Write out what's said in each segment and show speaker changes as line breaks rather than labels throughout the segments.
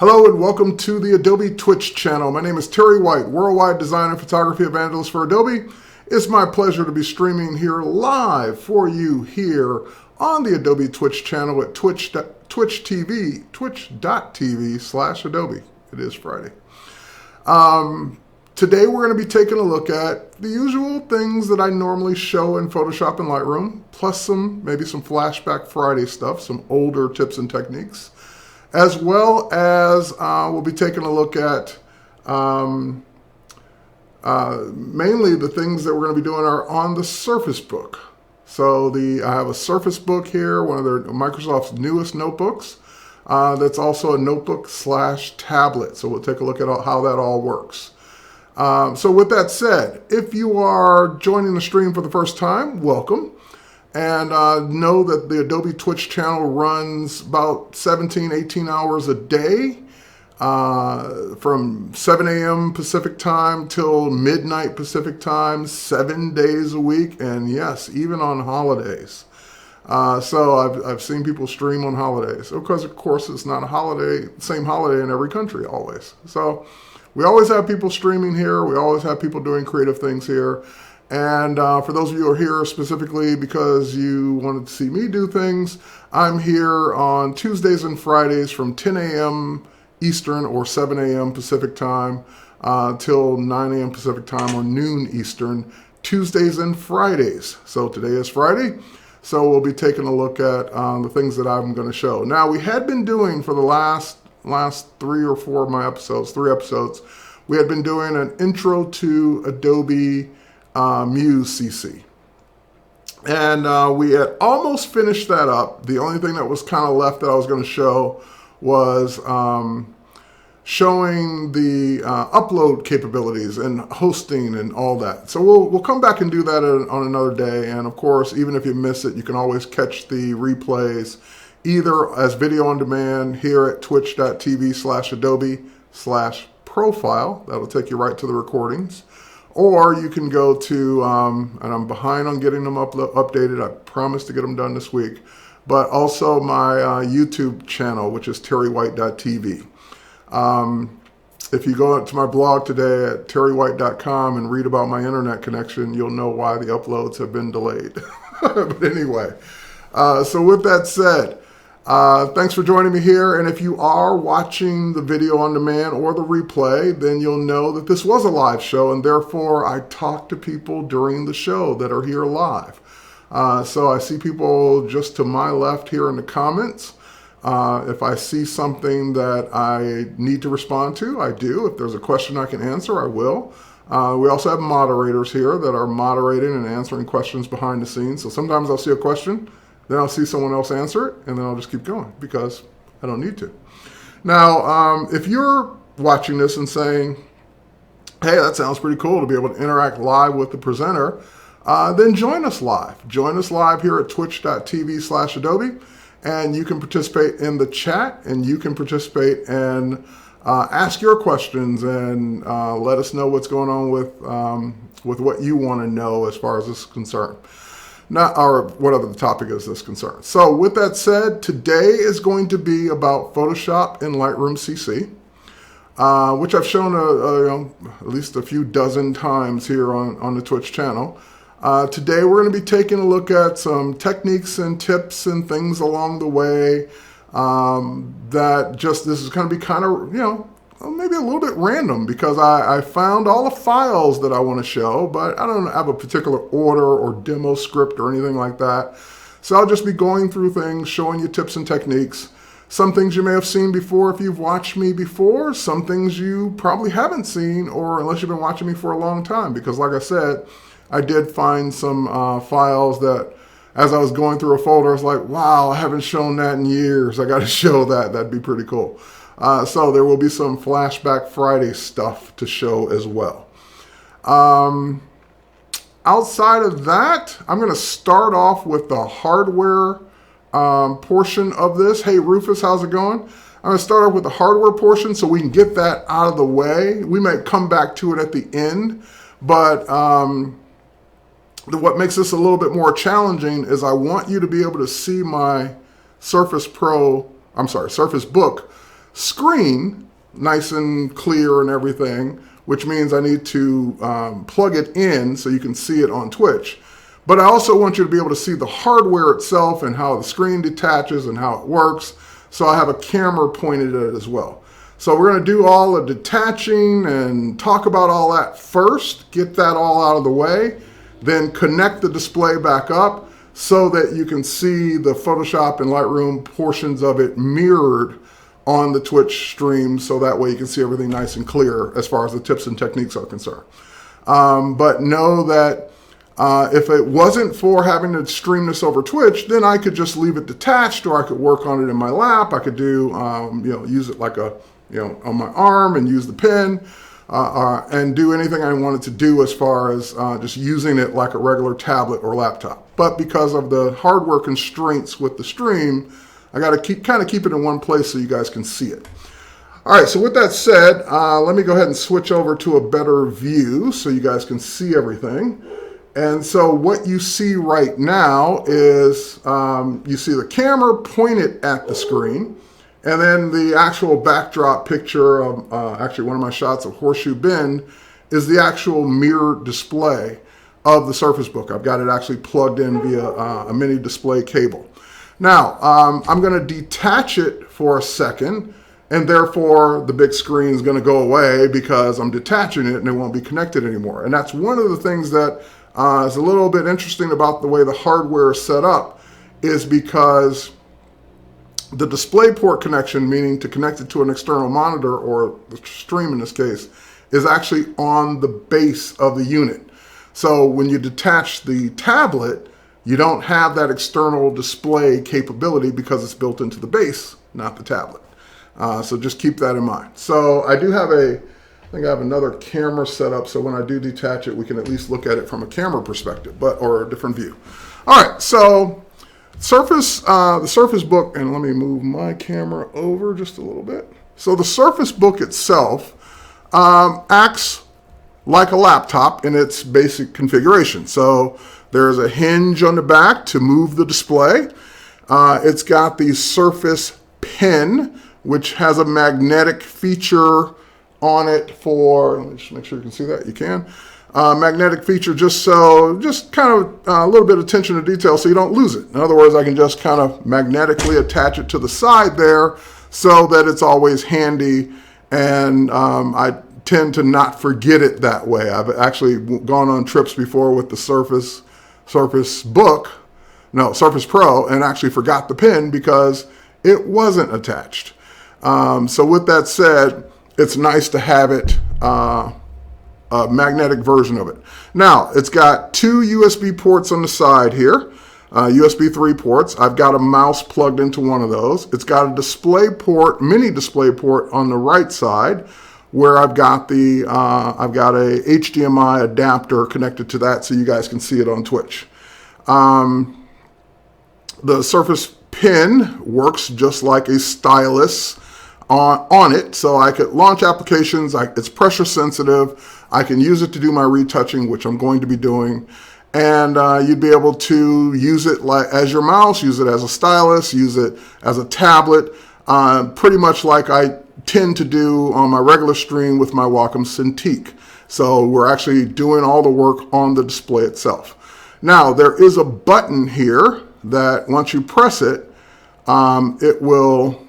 Hello and welcome to the Adobe Twitch channel. My name is Terry White, worldwide design and photography evangelist for Adobe. It's my pleasure to be streaming here live for you here on the Adobe Twitch channel at twitch.tv/Adobe. It is Friday. Today we're going to be taking a look at the usual things that I normally show in Photoshop and Lightroom, plus maybe some Flashback Friday stuff, some older tips and techniques. As well as we'll be taking a look at mainly the things that we're going to be doing are on the Surface Book. So I have a Surface Book here, one of Microsoft's newest notebooks. That's also a notebook / tablet. So we'll take a look at how that all works. So with that said, if you are joining the stream for the first time, welcome. And know that the Adobe Twitch channel runs about 17, 18 hours a day from 7 a.m. Pacific time till midnight Pacific time, 7 days a week, and yes, even on holidays. So I've seen people stream on holidays because, of course, it's not a holiday, same holiday in every country always. So we always have people streaming here. We always have people doing creative things here. And for those of you who are here specifically because you wanted to see me do things, I'm here on Tuesdays and Fridays from 10 a.m. Eastern or 7 a.m. Pacific time till 9 a.m. Pacific time or noon Eastern, Tuesdays and Fridays. So today is Friday, so we'll be taking a look at the things that I'm going to show. Now, we had been doing for the last 3 or 4 of my episodes, 3 episodes, we had been doing an intro to Adobe Muse CC. And we had almost finished that up. The only thing that was kind of left that I was going to show was showing the upload capabilities and hosting and all that. So we'll come back and do that on another day. And of course, even if you miss it, you can always catch the replays either as video on demand here at twitch.tv/Adobe/profile. That'll take you right to the recordings. Or you can go to, and I'm behind on getting them updated. I promise to get them done this week. But also my YouTube channel, which is terrywhite.tv. If you go to my blog today at terrywhite.com and read about my internet connection, you'll know why the uploads have been delayed. But anyway, so with that said, thanks for joining me here. And if you are watching the video on demand or the replay, then you'll know that this was a live show, and therefore I talk to people during the show that are here live. So I see people just to my left here in the comments. If I see something that I need to respond to, I do. If there's a question I can answer, I will. We also have moderators here that are moderating and answering questions behind the scenes. So sometimes I'll see a question, then I'll see someone else answer it, and then I'll just keep going because I don't need to. Now, if you're watching this and saying, hey, that sounds pretty cool to be able to interact live with the presenter, then join us live. Join us live here at twitch.tv/Adobe, and you can participate in the chat, and you can participate and ask your questions and let us know what's going on with what you want to know as far as this is concerned. Or whatever the topic is this concerned. So with that said, today is going to be about Photoshop in Lightroom CC, which I've shown at least a few dozen times here on the Twitch channel. Today we're going to be taking a look at some techniques and tips and things along the way this is going to be kind of, maybe a little bit random because I found all the files that I want to show, but I don't have a particular order or demo script or anything like that. So I'll just be going through things, showing you tips and techniques. Some things you may have seen before if you've watched me before, some things you probably haven't seen, or unless you've been watching me for a long time, because like I said, I did find some files that as I was going through a folder, I was like, wow, I haven't shown that in years. I got to show that. That'd be pretty cool. So there will be some Flashback Friday stuff to show as well. Outside of that, I'm going to start off with the hardware portion of this. Hey, Rufus, how's it going? I'm going to start off with the hardware portion so we can get that out of the way. We might come back to it at the end, but what makes this a little bit more challenging is I want you to be able to see my Surface Book screen nice and clear and everything, which means I need to plug it in so you can see it on Twitch. But I also want you to be able to see the hardware itself and how the screen detaches and how it works. So I have a camera pointed at it as well. So we're going to do all the detaching and talk about all that first, get that all out of the way, then connect the display back up so that you can see the Photoshop and Lightroom portions of it mirrored on the Twitch stream, so that way you can see everything nice and clear as far as the tips and techniques are concerned. But know that if it wasn't for having to stream this over Twitch, then I could just leave it detached, or I could work on it in my lap. I could do, use it like on my arm and use the pen, and do anything I wanted to do as far as just using it like a regular tablet or laptop. But because of the hardware constraints with the stream, I got to kind of keep it in one place so you guys can see it. All right, so with that said, let me go ahead and switch over to a better view so you guys can see everything. And so what you see right now is you see the camera pointed at the screen, and then the actual backdrop picture of actually one of my shots of Horseshoe Bend is the actual mirror display of the Surface Book. I've got it actually plugged in via a mini display cable. Now, I'm going to detach it for a second, and therefore the big screen is going to go away because I'm detaching it and it won't be connected anymore. And that's one of the things that is a little bit interesting about the way the hardware is set up, is because the DisplayPort connection, meaning to connect it to an external monitor or the stream in this case, is actually on the base of the unit. So when you detach the tablet, you don't have that external display capability because it's built into the base, not the tablet. So just keep that in mind. So I do have I think I have another camera set up, so when I do detach it, we can at least look at it from a camera perspective, or a different view. All right, so the Surface Book, and let me move my camera over just a little bit. So the Surface Book itself acts like a laptop in its basic configuration. So there's a hinge on the back to move the display. It's got the Surface Pen, which has a magnetic feature on it for, let me just make sure you can see that. You can. Magnetic feature just kind of a little bit of attention to detail so you don't lose it. In other words, I can just kind of magnetically attach it to the side there so that it's always handy, and I tend to not forget it that way. I've actually gone on trips before with the Surface Pro, and actually forgot the pen because it wasn't attached. So with that said, it's nice to have it, a magnetic version of it. Now, it's got two USB ports on the side here, USB 3 ports. I've got a mouse plugged into one of those. It's got a display port, mini display port on the right side, where I've got a HDMI adapter connected to that so you guys can see it on Twitch. The Surface Pen works just like a stylus on it, so I could launch applications. It's pressure sensitive. I can use it to do my retouching, which I'm going to be doing, and you'd be able to use it as your mouse, use it as a stylus, use it as a tablet, pretty much like I tend to do on my regular stream with my Wacom Cintiq. So we're actually doing all the work on the display itself. Now, there is a button here that once you press it, it will,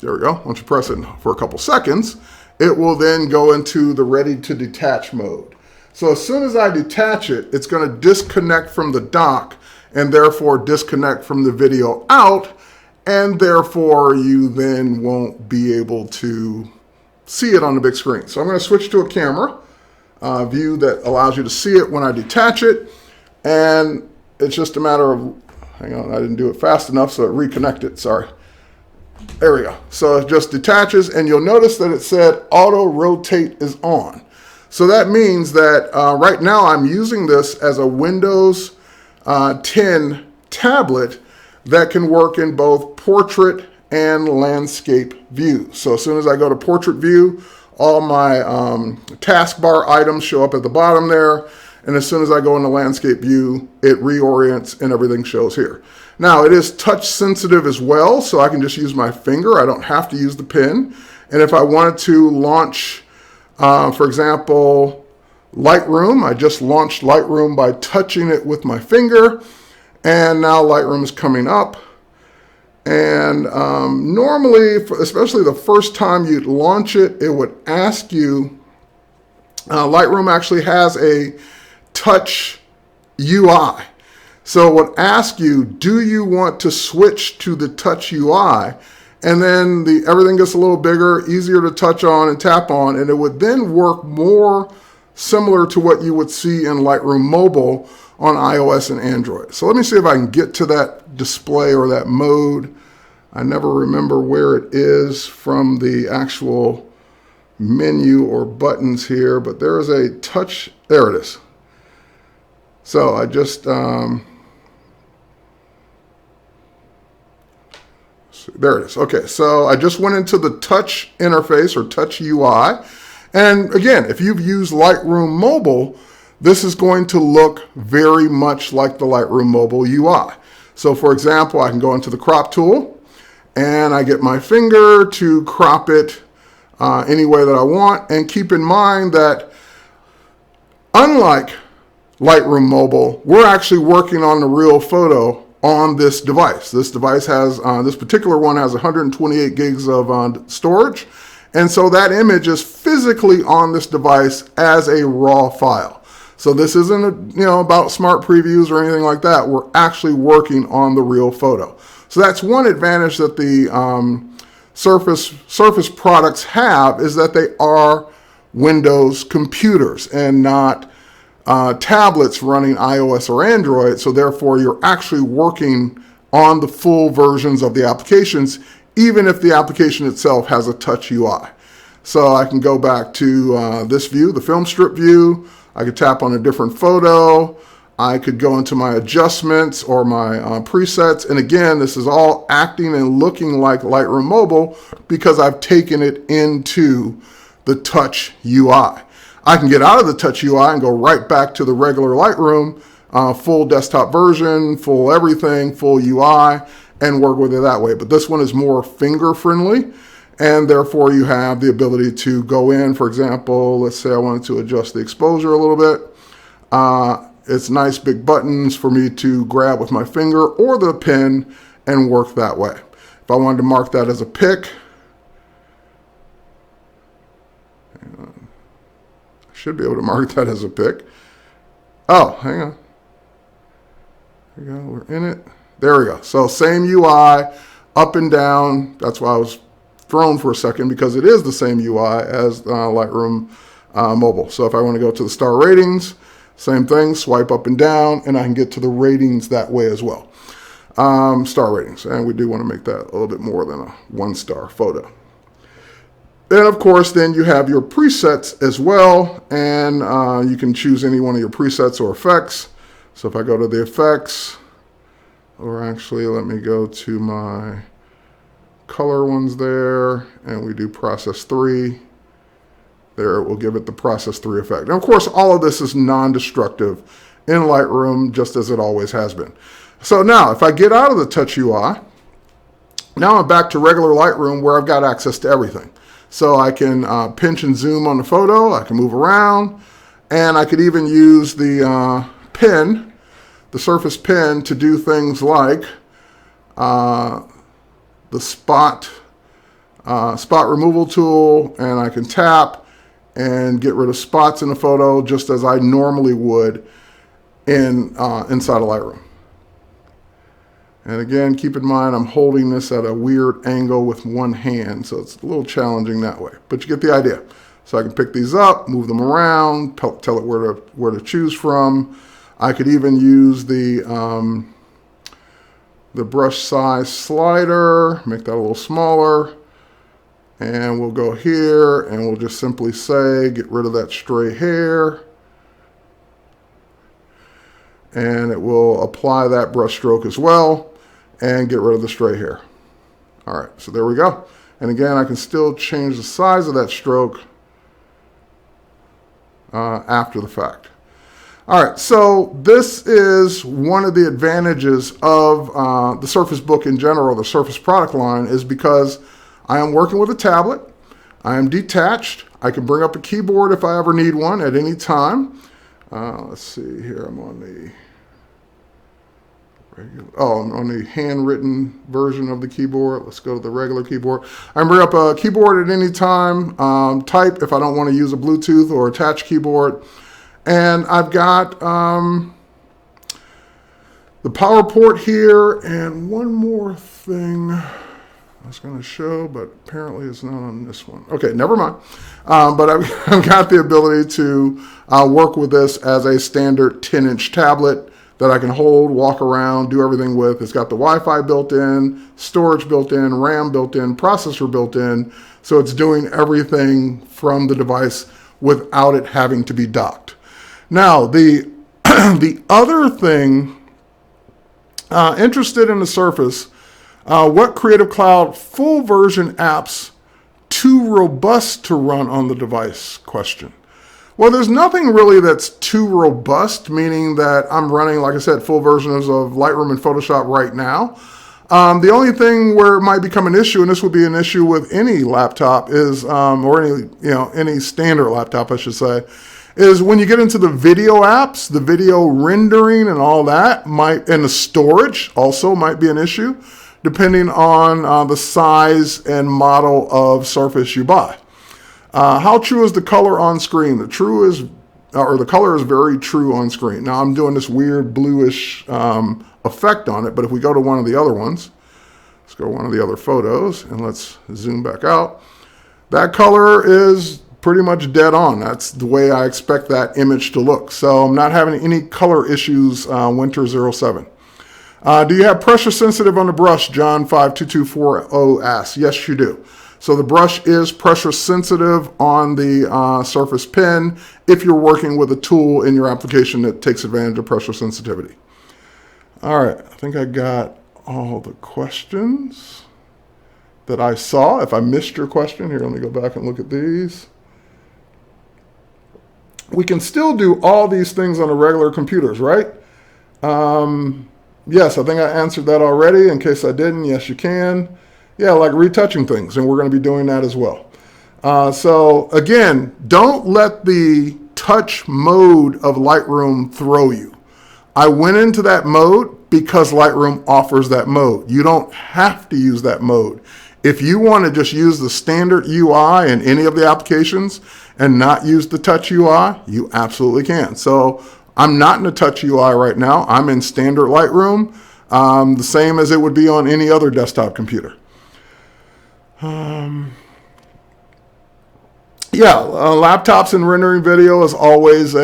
there we go, once you press it for a couple seconds, it will then go into the ready to detach mode. So as soon as I detach it, it's going to disconnect from the dock and therefore disconnect from the video out, and therefore you then won't be able to see it on the big screen. So I'm going to switch to a camera view that allows you to see it when I detach it, and it's just a matter of, hang on, I didn't do it fast enough, so it reconnected, sorry. There we go. So it just detaches, and you'll notice that it said auto rotate is on. So that means that right now I'm using this as a Windows 10 tablet that can work in both portrait and landscape view. So as soon as I go to portrait view, all my taskbar items show up at the bottom there, And as soon as I go into landscape view, it reorients and everything shows here. Now it is touch sensitive as well, so I can just use my finger. I don't have to use the pen. And if I wanted to launch, for example, Lightroom, I just launched Lightroom by touching it with my finger. And now Lightroom is coming up. And normally, especially the first time you'd launch it, it would ask you, Lightroom actually has a touch UI. So it would ask you, do you want to switch to the touch UI? And then everything gets a little bigger, easier to touch on and tap on, and it would then work more similar to what you would see in Lightroom Mobile on iOS and Android. So let me see if I can get to that display or that mode. I never remember where it is from the actual menu or buttons here, but there is a touch, there it is. So I just, there it is. Okay, so I just went into the touch interface or touch UI. And again, if you've used Lightroom Mobile, this is going to look very much like the Lightroom Mobile UI. So for example, I can go into the crop tool and I get my finger to crop it any way that I want. And keep in mind that unlike Lightroom Mobile, we're actually working on the real photo on this device. This device has, this particular one has 128 gigs of storage. And so that image is physically on this device as a raw file. So this isn't about smart previews or anything like that. We're actually working on the real photo. So that's one advantage that the Surface products have, is that they are Windows computers and not tablets running iOS or Android. So therefore, you're actually working on the full versions of the applications, even if the application itself has a touch UI. So I can go back to this view, the film strip view. I could tap on a different photo. I could go into my adjustments or my presets. And again, this is all acting and looking like Lightroom Mobile because I've taken it into the touch UI. I can get out of the touch UI and go right back to the regular Lightroom, full desktop version, full everything, full UI, and work with it that way. But this one is more finger friendly, and therefore you have the ability to go in, for example, let's say I wanted to adjust the exposure a little bit. It's nice big buttons for me to grab with my finger or the pen and work that way. If I wanted to mark that as a pick, I should be able to mark that as a pick. Oh, hang on. There we go, we're in it. There we go. So same UI, up and down. That's why I was thrown for a second, because it is the same UI as Lightroom Mobile. So if I want to go to the star ratings, same thing, swipe up and down, and I can get to the ratings that way as well. Star ratings, and we do want to make that a little bit more than a 1-star photo. And of course, then you have your presets as well, and you can choose any one of your presets or effects. So if I go to the effects, or actually let me go to my color ones there, and we do process 3. There, it will give it the process 3 effect. Now, of course, all of this is non-destructive in Lightroom, just as it always has been. So now, if I get out of the touch UI, now I'm back to regular Lightroom where I've got access to everything. So I can pinch and zoom on the photo, I can move around, and I could even use the pen, the Surface pen, to do things like the spot removal tool, and I can tap and get rid of spots in a photo just as I normally would inside of Lightroom. And again, keep in mind, I'm holding this at a weird angle with one hand, so it's a little challenging that way, but you get the idea. So I can pick these up, move them around, tell it where to choose from. I could even use the brush size slider, make that a little smaller. And we'll go here and we'll just simply say, get rid of that stray hair. And it will apply that brush stroke as well and get rid of the stray hair. All right, so there we go. And again, I can still change the size of that stroke after the fact. All right, so this is one of the advantages of the Surface Book in general, the Surface product line, is because I am working with a tablet. I am detached. I can bring up a keyboard if I ever need one at any time. Let's see here, I'm on the I'm on the handwritten version of the keyboard. Let's go to the regular keyboard. I can bring up a keyboard at any time, type if I don't want to use a Bluetooth or attached keyboard. And I've got the power port here, and one more thing I was going to show, but apparently it's not on this one. Okay, never mind. But I've got the ability to work with this as a standard 10-inch tablet that I can hold, walk around, do everything with. It's got the Wi-Fi built in, storage built in, RAM built in, processor built in. So it's doing everything from the device without it having to be docked. Now, the other thing, interested in the Surface, what Creative Cloud full version apps too robust to run on the device question? Well, there's nothing really that's too robust, meaning that I'm running, like I said, full versions of Lightroom and Photoshop right now. The only thing where it might become an issue, and this would be an issue with any laptop, is or any standard laptop, I should say, is when you get into the video apps, the video rendering and all that and the storage also might be an issue, depending on the size and model of Surface you buy. How true is the color on screen? The color is very true on screen. Now I'm doing this weird bluish effect on it, but if we go to one of the other ones, let's go to one of the other photos and let's zoom back out. That color is pretty much dead on. That's the way I expect that image to look. So I'm not having any color issues, Winter07. Do you have pressure sensitive on the brush? John52240 asks. Yes, you do. So the brush is pressure sensitive on the Surface Pen if you're working with a tool in your application that takes advantage of pressure sensitivity. All right, I think I got all the questions that I saw. If I missed your question, here, let me go back and look at these. We can still do all these things on the regular computers, right? Yes, I think I answered that already. In case I didn't, yes, you can. Yeah, like retouching things, and we're going to be doing that as well. So again, don't let the touch mode of Lightroom throw you. I went into that mode because Lightroom offers that mode. You don't have to use that mode. If you want to just use the standard UI in any of the applications and not use the touch UI, you absolutely can. So I'm not in the touch UI right now. I'm in standard Lightroom, the same as it would be on any other desktop computer. Laptops and rendering video is always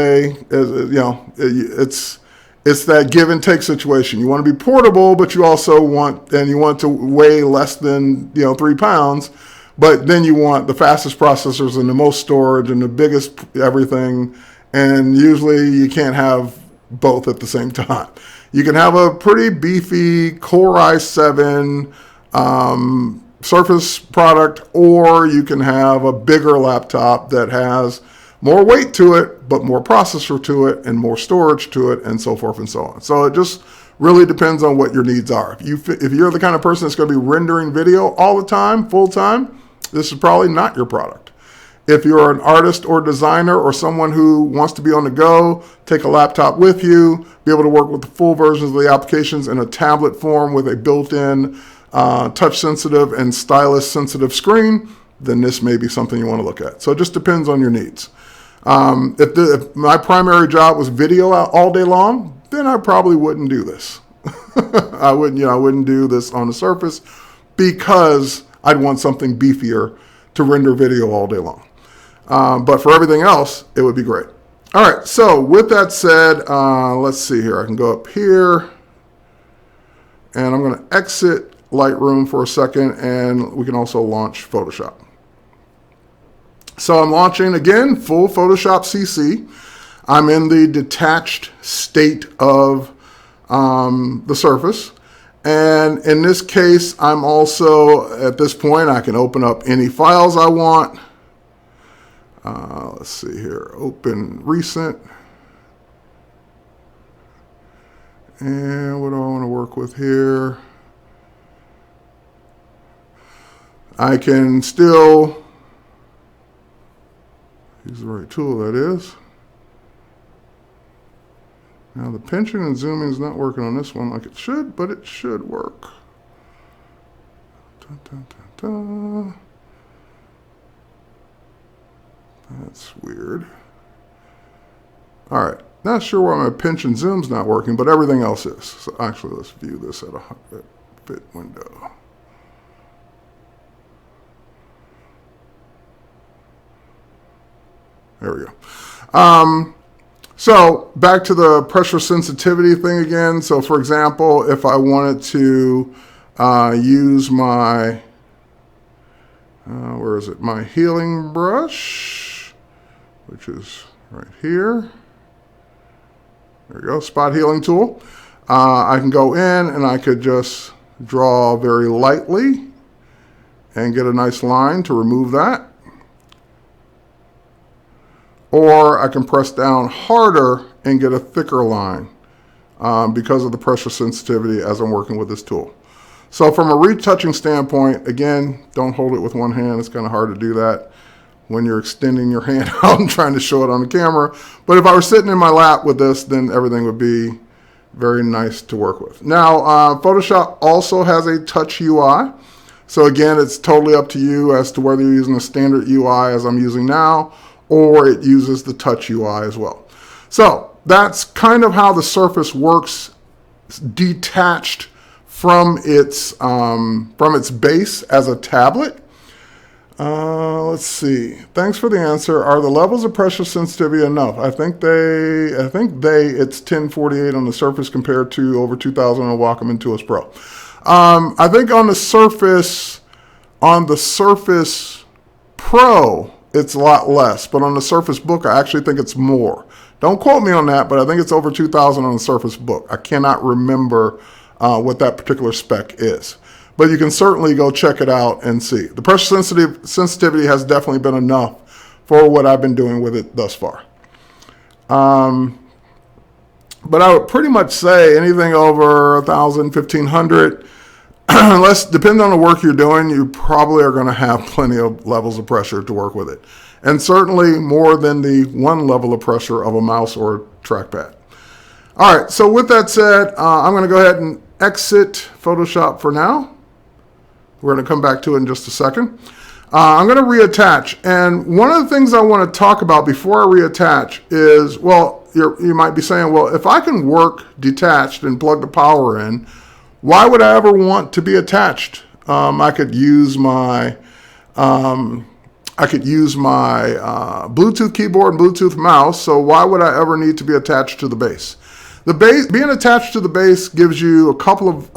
it's that give and take situation. You want to be portable, but you also want to weigh less than 3 pounds, but then you want the fastest processors and the most storage and the biggest everything, and usually you can't have both at the same time. You can have a pretty beefy Core i7 Surface product, or you can have a bigger laptop that has more weight to it, but more processor to it and more storage to it, and so forth and so on. So it just really depends on what your needs are. If you're the kind of person that's going to be rendering video all the time, full time, this is probably not your product. If you're an artist or designer or someone who wants to be on the go, take a laptop with you, be able to work with the full versions of the applications in a tablet form with a built-in touch-sensitive and stylus-sensitive screen, then this may be something you want to look at. So it just depends on your needs. If my primary job was video all day long, then I probably wouldn't do this. I wouldn't do this on the Surface because I'd want something beefier to render video all day long. But for everything else, it would be great. All right, so with that said, let's see here. I can go up here, and I'm going to exit Lightroom for a second, and we can also launch Photoshop. So I'm launching, again, full Photoshop CC. I'm in the detached state of the Surface. And in this case, I'm also, at this point, I can open up any files I want. Let's see here, open recent. And what do I want to work with here? I can still use the right tool, that is. Now the pinching and zooming is not working on this one like it should, but it should work. Dun, dun, dun, dun. That's weird. All right, not sure why my pinch and zoom's not working, but everything else is. So actually, let's view this at a fit window. There we go. So back to the pressure sensitivity thing again. So for example, if I wanted to use my, where is it? My healing brush, which is right here. There we go, spot healing tool. I can go in and I could just draw very lightly and get a nice line to remove that. Or I can press down harder and get a thicker line because of the pressure sensitivity as I'm working with this tool. So from a retouching standpoint, again, don't hold it with one hand. It's kind of hard to do that when you're extending your hand out and trying to show it on the camera. But if I were sitting in my lap with this, then everything would be very nice to work with. Now, Photoshop also has a touch UI. So again, it's totally up to you as to whether you're using a standard UI as I'm using now, or it uses the touch UI as well. So that's kind of how the surface works, detached from its base as a tablet. Let's see. Thanks for the answer. Are the levels of pressure sensitivity enough? I think it's 1048 on the Surface compared to over 2000 on Wacom Intuos Pro. I think on the Surface Pro, it's a lot less, but on the Surface Book, I actually think it's more. Don't quote me on that, but I think it's over 2000 on the Surface Book. I cannot remember what that particular spec is. But you can certainly go check it out and see. The pressure sensitivity has definitely been enough for what I've been doing with it thus far. But I would pretty much say anything over 1,000, 1,500, unless, depending on the work you're doing, you probably are going to have plenty of levels of pressure to work with it. And certainly more than the one level of pressure of a mouse or a trackpad. All right, so with that said, I'm going to go ahead and exit Photoshop for now. We're going to come back to it in just a second. I'm going to reattach. And one of the things I want to talk about before I reattach is, well, you might be saying, well, if I can work detached and plug the power in, why would I ever want to be attached? I could use my Bluetooth keyboard and Bluetooth mouse. So why would I ever need to be attached to the base? Being attached to the base gives you a couple of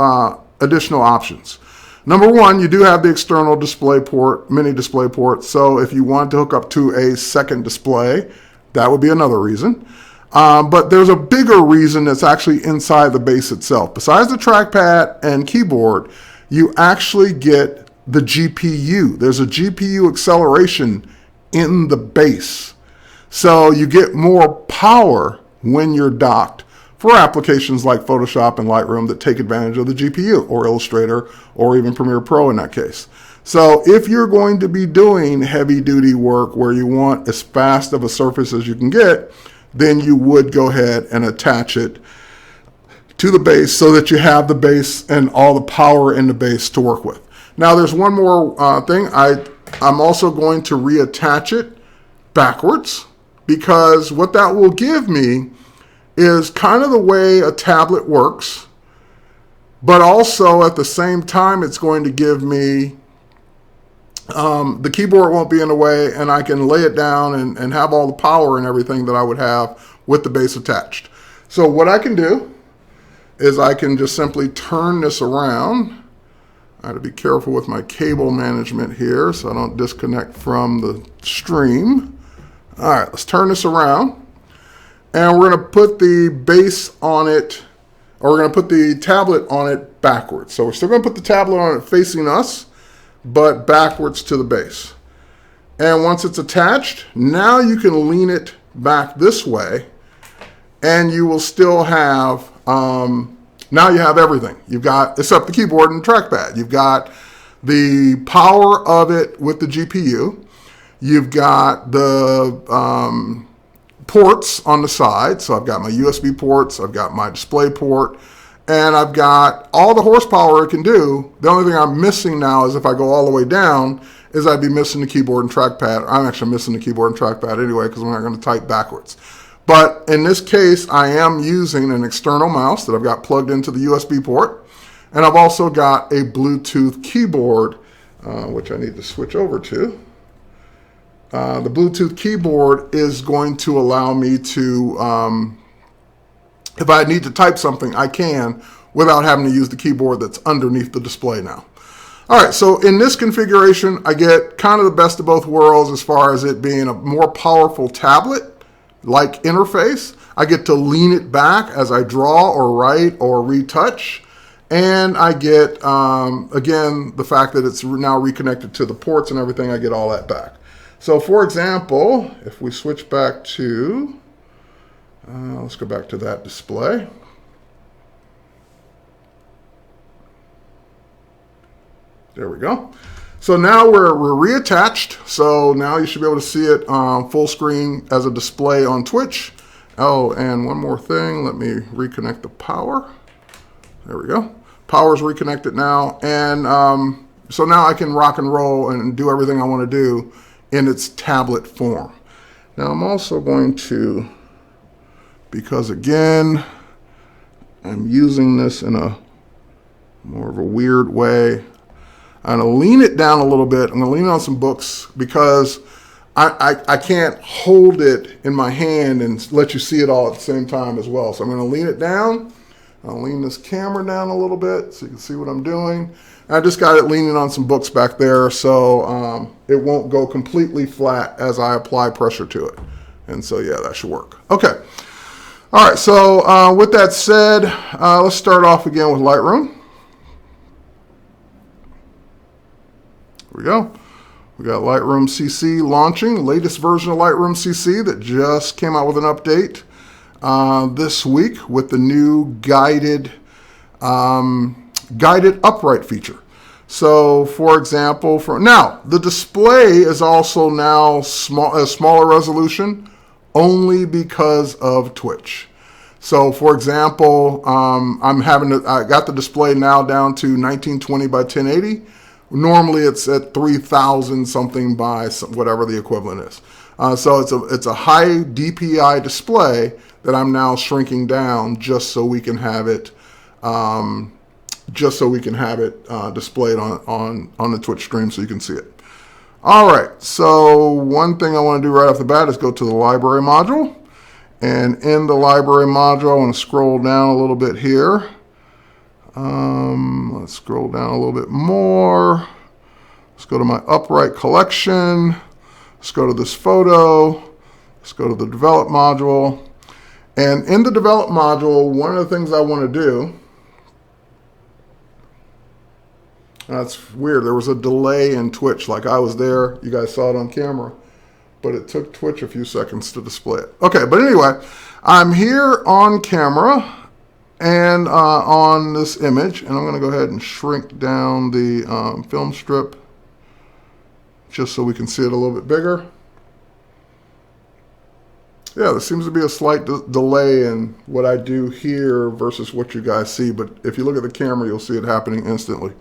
additional options. Number one, you do have the external display port, mini display port. So if you want to hook up to a second display, that would be another reason. But there's a bigger reason that's actually inside the base itself. Besides the trackpad and keyboard, you actually get the GPU. There's a GPU acceleration in the base. So you get more power when you're docked for applications like Photoshop and Lightroom that take advantage of the GPU, or Illustrator, or even Premiere Pro in that case. So if you're going to be doing heavy duty work where you want as fast of a surface as you can get, then you would go ahead and attach it to the base so that you have the base and all the power in the base to work with. Now there's one more thing. I'm also going to reattach it backwards, because what that will give me is kind of the way a tablet works, but also at the same time it's going to give me, the keyboard won't be in the way, and I can lay it down and have all the power and everything that I would have with the base attached. So what I can do is I can just simply turn this around. I have to be careful with my cable management here so I don't disconnect from the stream. All right, let's turn this around. And we're going to put the base on it, or we're going to put the tablet on it backwards. So we're still going to put the tablet on it facing us, but backwards to the base. And once it's attached, now you can lean it back this way, and you will still have Now you have everything. You've got, except the keyboard and trackpad. You've got the power of it with the GPU. You've got the ports on the side. So I've got my USB ports, I've got my display port, and I've got all the horsepower it can do. The only thing I'm missing now is if I go all the way down, is I'd be missing the keyboard and trackpad. I'm actually missing the keyboard and trackpad anyway because we're not going to type backwards. But in this case, I am using an external mouse that I've got plugged into the USB port. And I've also got a Bluetooth keyboard, which I need to switch over to. The Bluetooth keyboard is going to allow me to, if I need to type something, I can without having to use the keyboard that's underneath the display now. All right, so in this configuration, I get kind of the best of both worlds as far as it being a more powerful tablet-like interface. I get to lean it back as I draw or write or retouch. And I get, again, the fact that it's now reconnected to the ports and everything, I get all that back. So for example, if we switch back to, let's go back to that display. There we go. So now we're reattached. So now you should be able to see it full screen as a display on Twitch. Oh, and one more thing. Let me reconnect the power. There we go. Power's reconnected now. And so now I can rock and roll and do everything I want to do in its tablet form. Now I'm also going to, because again, I'm using this in a more of a weird way, I'm going to lean it down a little bit. I'm going to lean on some books because I can't hold it in my hand and let you see it all at the same time as well. So I'm going to lean it down. I'll lean this camera down a little bit so you can see what I'm doing. I just got it leaning on some books back there so it won't go completely flat as I apply pressure to it. And so yeah, that should work. Okay. All right, so with that said, let's start off again with Lightroom. Here we go. We got Lightroom CC launching, latest version of Lightroom CC that just came out with an update this week with the new guided upright feature. So for example, now the display is also now a smaller resolution only because of Twitch. So for example, I got the display now down to 1920 by 1080. Normally it's at 3000 something by whatever the equivalent is. So it's a high DPI display that I'm now shrinking down just so we can have it displayed on the Twitch stream so you can see it. All right, so one thing I want to do right off the bat is go to the library module. And in the library module, I want to scroll down a little bit here. Let's scroll down a little bit more. Let's go to my upright collection. Let's go to this photo. Let's go to the develop module. And in the develop module, one of the things I want to do, that's weird. There was a delay in Twitch. Like I was there. You guys saw it on camera. But it took Twitch a few seconds to display it. Okay, but anyway, I'm here on camera and on this image. And I'm going to go ahead and shrink down the film strip just so we can see it a little bit bigger. Yeah, there seems to be a slight delay in what I do here versus what you guys see. But if you look at the camera, you'll see it happening instantly.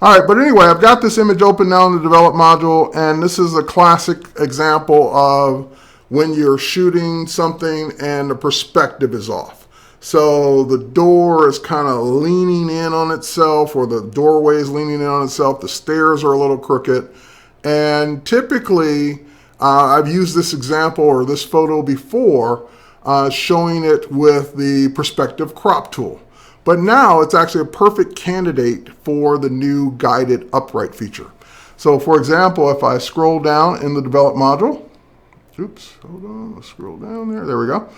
All right, but anyway, I've got this image open now in the develop module, and this is a classic example of when you're shooting something and the perspective is off. So the door is kind of leaning in on itself, or the doorway is leaning in on itself. The stairs are a little crooked. And typically, I've used this example or this photo before, showing it with the perspective crop tool. But now it's actually a perfect candidate for the new guided upright feature. So for example, if I scroll down in the develop module, oops, hold on, let's scroll down there. There we go.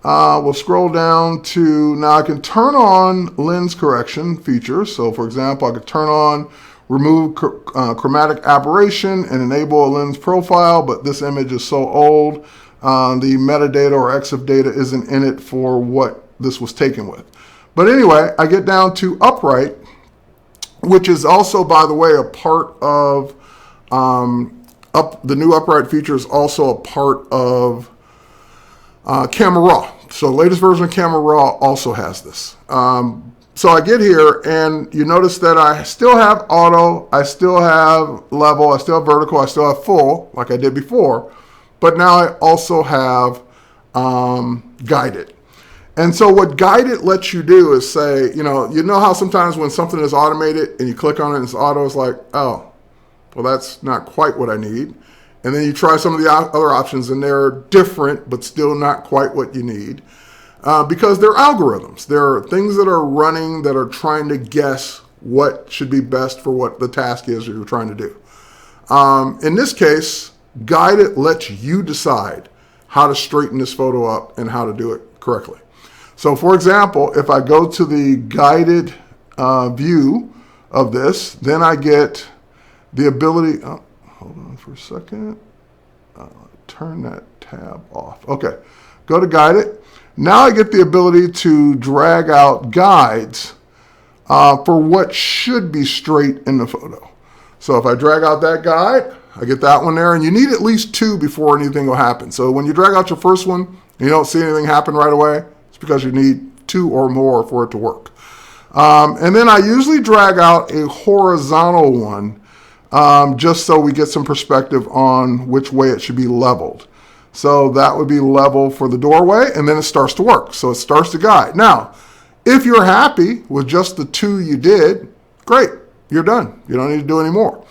We'll scroll down to, now I can turn on lens correction features. So for example, I could turn on remove chromatic aberration and enable a lens profile, but this image is so old, the metadata or EXIF data isn't in it for what this was taken with. But anyway, I get down to upright, which is also, by the way, a part of the new upright feature is also a part of Camera Raw. So the latest version of Camera Raw also has this. So I get here, and you notice that I still have auto, I still have level, I still have vertical, I still have full, like I did before. But now I also have guided. And so what guided lets you do is say, you know how sometimes when something is automated and you click on it and it's auto, it's like, oh, well, that's not quite what I need. And then you try some of the other options and they're different, but still not quite what you need. Because they're algorithms. They're things that are running that are trying to guess what should be best for what the task is you're trying to do. In this case, guided lets you decide how to straighten this photo up and how to do it correctly. So for example, if I go to the guided view of this, then I get the ability, oh, hold on for a second, turn that tab off. Okay, go to guided. Now I get the ability to drag out guides for what should be straight in the photo. So if I drag out that guide, I get that one there, and you need at least two before anything will happen. So when you drag out your first one and you don't see anything happen right away, it's because you need two or more for it to work. And then I usually drag out a horizontal one just so we get some perspective on which way it should be leveled. So that would be level for the doorway, and then it starts to work. So it starts to guide. Now, if you're happy with just the two you did, great, you're done. You don't need to do any more.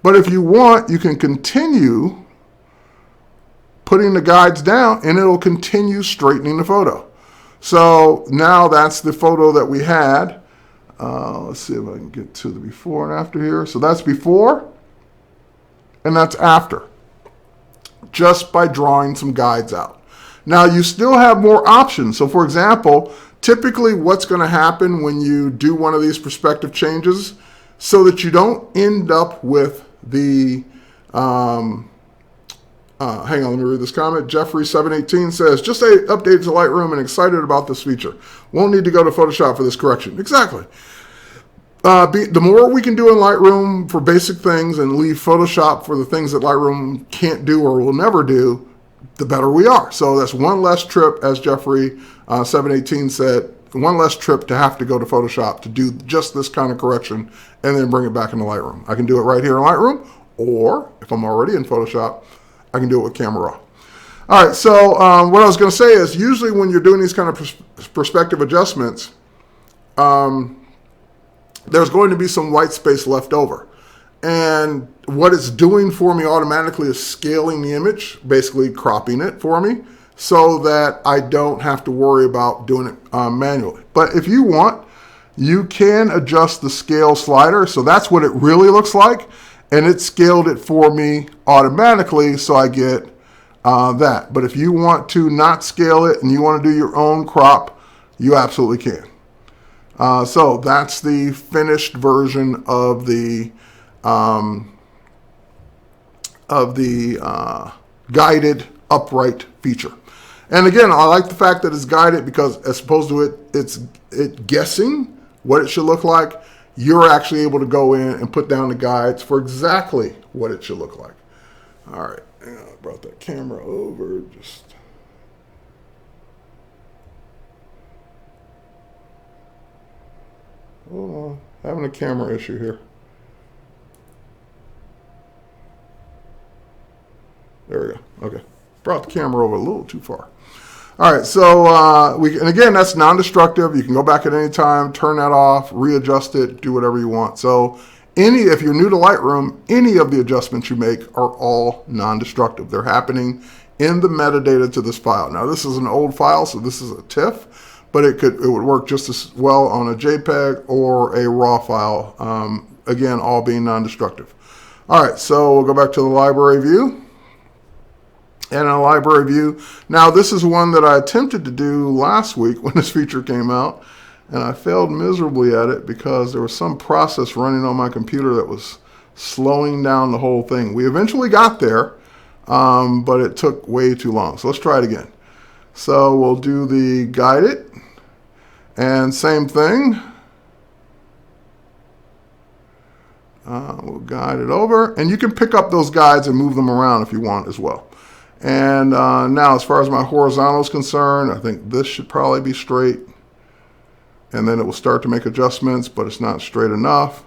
But if you want, you can continue putting the guides down, and it'll continue straightening the photo. So now that's the photo that we had. Let's see if I can get to the before and after here. So that's before, and that's after, just by drawing some guides out. Now you still have more options. So for example, typically what's going to happen when you do one of these perspective changes, so that you don't end up with the, hang on, let me read this comment. Jeffrey718 says, just updated to Lightroom and excited about this feature. Won't need to go to Photoshop for this correction. Exactly. The more we can do in Lightroom for basic things and leave Photoshop for the things that Lightroom can't do or will never do, the better we are. So that's one less trip, as Jeffrey718 said, one less trip to have to go to Photoshop to do just this kind of correction and then bring it back into Lightroom. I can do it right here in Lightroom, or if I'm already in Photoshop, I can do it with Camera Raw. All right, so what I was going to say is usually when you're doing these kind of perspective adjustments, there's going to be some white space left over. And what it's doing for me automatically is scaling the image, basically cropping it for me, so that I don't have to worry about doing it manually. But if you want, you can adjust the scale slider. So that's what it really looks like. And it scaled it for me automatically, so I get that. But if you want to not scale it and you want to do your own crop, you absolutely can. So that's the finished version of the guided upright feature. And again, I like the fact that it's guided because as opposed to it guessing what it should look like, you're actually able to go in and put down the guides for exactly what it should look like. All right, I brought that camera over. Just hold on, having a camera issue here. There we go. Okay, brought the camera over a little too far. All right, so and again, that's non-destructive. You can go back at any time, turn that off, readjust it, do whatever you want. So if you're new to Lightroom, any of the adjustments you make are all non-destructive. They're happening in the metadata to this file. Now, this is an old file, so this is a TIFF, but it would work just as well on a JPEG or a RAW file. Again, all being non-destructive. All right, so we'll go back to the library view. And a library view. Now, this is one that I attempted to do last week when this feature came out, and I failed miserably at it because there was some process running on my computer that was slowing down the whole thing. We eventually got there, but it took way too long. So let's try it again. So we'll do the guided, And same thing. We'll guide it over. And you can pick up those guides and move them around if you want as well. And now as far as my horizontal is concerned, I think this should probably be straight. And then it will start to make adjustments, but it's not straight enough.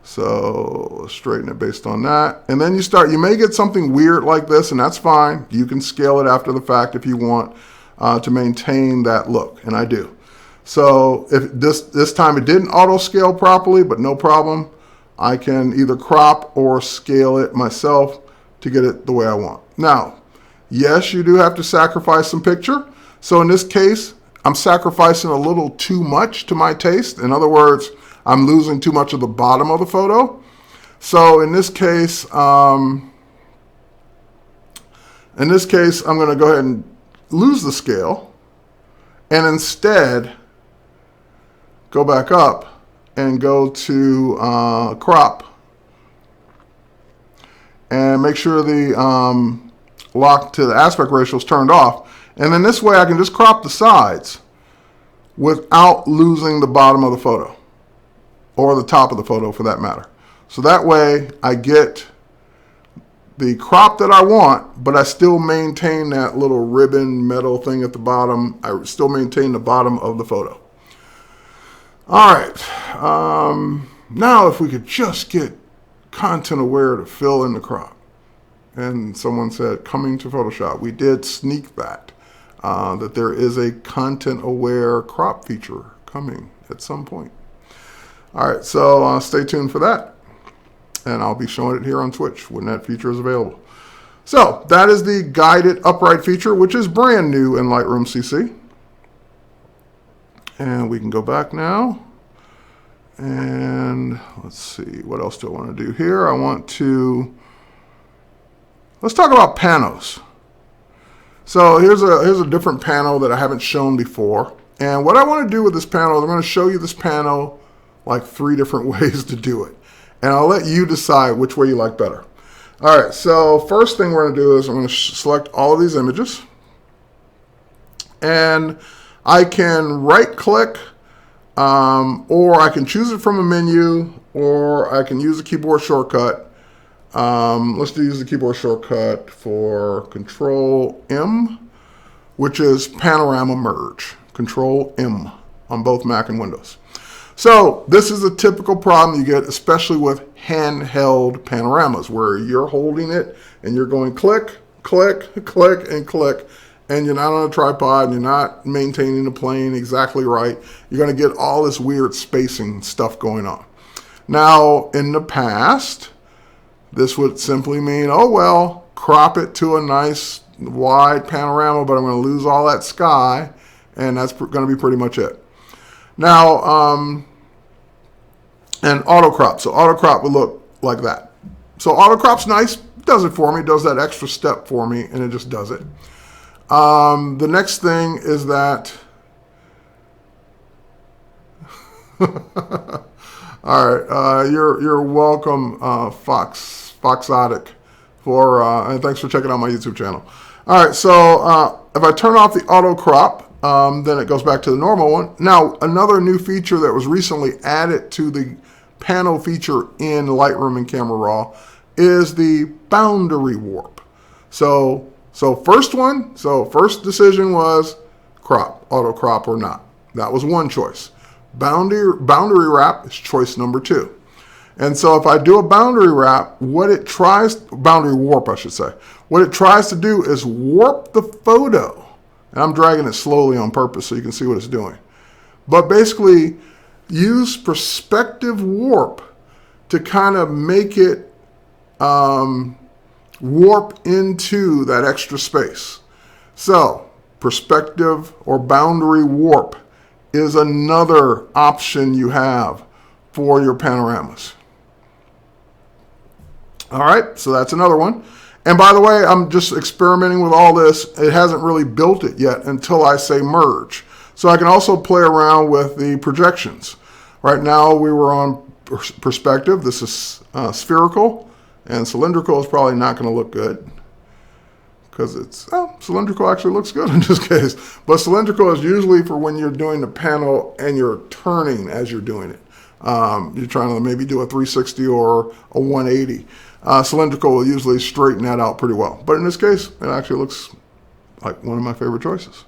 So straighten it based on that. And then you may get something weird like this, and that's fine. You can scale it after the fact if you want to maintain that look, and I do. So if this time it didn't auto scale properly, but no problem. I can either crop or scale it myself to get it the way I want. Now, yes, you do have to sacrifice some picture. So in this case, I'm sacrificing a little too much to my taste. In other words, I'm losing too much of the bottom of the photo. So in this case, I'm going to go ahead and lose the scale and instead go back up and go to crop and make sure the lock to the aspect ratio is turned off. And then this way I can just crop the sides without losing the bottom of the photo, or the top of the photo for that matter. So that way I get the crop that I want, but I still maintain that little ribbon metal thing at the bottom. I still maintain the bottom of the photo. All right, now if we could just get content aware to fill in the crop. And someone said, coming to Photoshop. We did sneak that, that there is a content aware crop feature coming at some point. All right, so stay tuned for that. And I'll be showing it here on Twitch when that feature is available. So that is the guided upright feature, which is brand new in Lightroom CC. And we can go back now. And let's see, what else do I want to do here? Let's talk about panos. So here's a different pano that I haven't shown before. And what I want to do with this pano is I'm going to show you this pano like 3 different ways to do it. And I'll let you decide which way you like better. All right, so first thing we're going to do is I'm going to select all of these images. And I can right click, or I can choose it from a menu, or I can use a keyboard shortcut. Let's use the keyboard shortcut for Control M, which is panorama merge. Control M on both Mac and Windows. So this is a typical problem you get, especially with handheld panoramas, where you're holding it and you're going click, click, click, and click, and you're not on a tripod, and you're not maintaining the plane exactly right. You're going to get all this weird spacing stuff going on. Now, in the past, this would simply mean, oh well, crop it to a nice wide panorama, but I'm going to lose all that sky, and that's going to be pretty much it. Now, and auto crop. So auto crop would look like that. So auto crop's nice, does it for me, does that extra step for me, and it just does it. The next thing is that, all right, you're welcome, Foxotic, and thanks for checking out my YouTube channel. All right, so if I turn off the auto crop, then it goes back to the normal one. Now, another new feature that was recently added to the panel feature in Lightroom and Camera Raw is the boundary warp. So first decision was crop, auto crop or not. That was one choice. Boundary wrap is choice number 2. And so if I do a boundary wrap, boundary warp I should say, what it tries to do is warp the photo. And I'm dragging it slowly on purpose so you can see what it's doing. But basically, use perspective warp to kind of make it warp into that extra space. So, perspective or boundary warp is another option you have for your panoramas. All right, so that's another one. And by the way, I'm just experimenting with all this. It hasn't really built it yet until I say merge. So I can also play around with the projections. Right now we were on perspective. This is spherical, and cylindrical is probably not going to look good because it's, cylindrical actually looks good in this case. But cylindrical is usually for when you're doing the panel and you're turning as you're doing it. You're trying to maybe do a 360 or a 180. Cylindrical will usually straighten that out pretty well. But in this case, it actually looks like one of my favorite choices.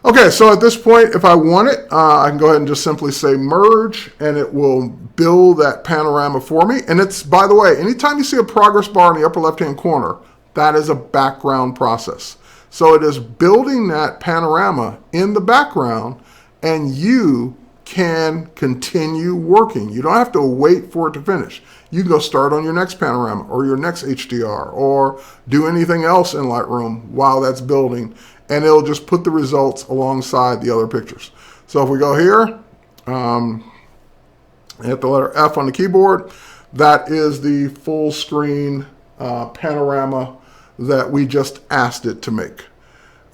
Okay, so at this point, if I want it, I can go ahead and just simply say merge, and it will build that panorama for me. And it's, by the way, anytime you see a progress bar in the upper left-hand corner, that is a background process. So it is building that panorama in the background, and you can continue working. You don't have to wait for it to finish. You can go start on your next panorama or your next HDR or do anything else in Lightroom while that's building, and it'll just put the results alongside the other pictures. So if we go here, hit the letter F on the keyboard, that is the full screen panorama that we just asked it to make.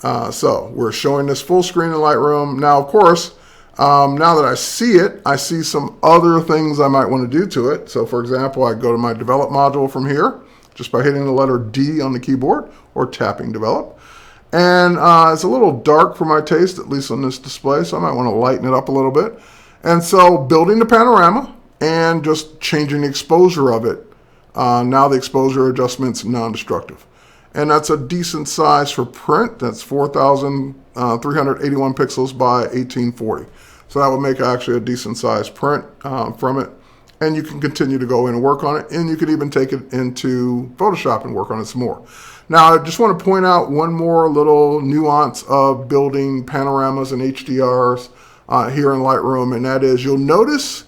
So we're showing this full screen in Lightroom. Now, of course, now that I see it, I see some other things I might want to do to it. So for example, I go to my develop module from here, just by hitting the letter D on the keyboard or tapping develop. And it's a little dark for my taste, at least on this display, so I might want to lighten it up a little bit. And so building the panorama and just changing the exposure of it. Now the exposure adjustment's non-destructive. And that's a decent size for print. That's 4,381 pixels by 1840. So that would make actually a decent size print from it. And you can continue to go in and work on it. And you could even take it into Photoshop and work on it some more. Now, I just want to point out one more little nuance of building panoramas and HDRs here in Lightroom, and that is you'll notice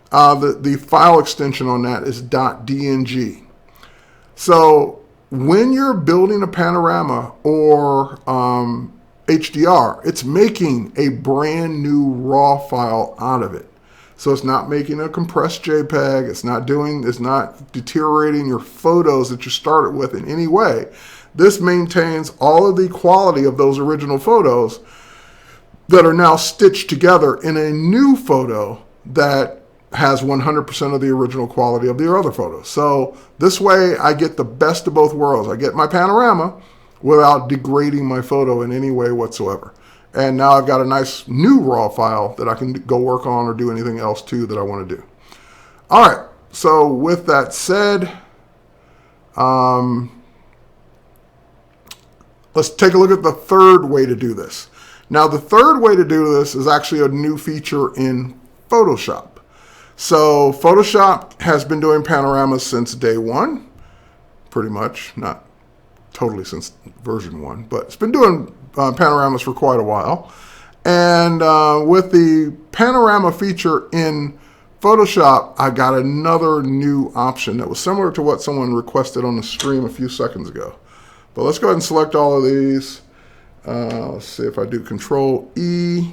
the file extension on that is .dng. So when you're building a panorama or HDR, it's making a brand new raw file out of it. So it's not making a compressed JPEG. It's not deteriorating your photos that you started with in any way. This maintains all of the quality of those original photos that are now stitched together in a new photo that has 100% of the original quality of the other photos. So this way I get the best of both worlds. I get my panorama without degrading my photo in any way whatsoever. And now I've got a nice new raw file that I can go work on or do anything else too that I want to do. All right, so with that said, let's take a look at the third way to do this. Now the third way to do this is actually a new feature in Photoshop. So Photoshop has been doing panoramas since day one, pretty much, not totally since version 1, but it's been doing panoramas for quite a while. And with the panorama feature in Photoshop, I got another new option that was similar to what someone requested on the stream a few seconds ago. But let's go ahead and select all of these. Let's see if I do Control E.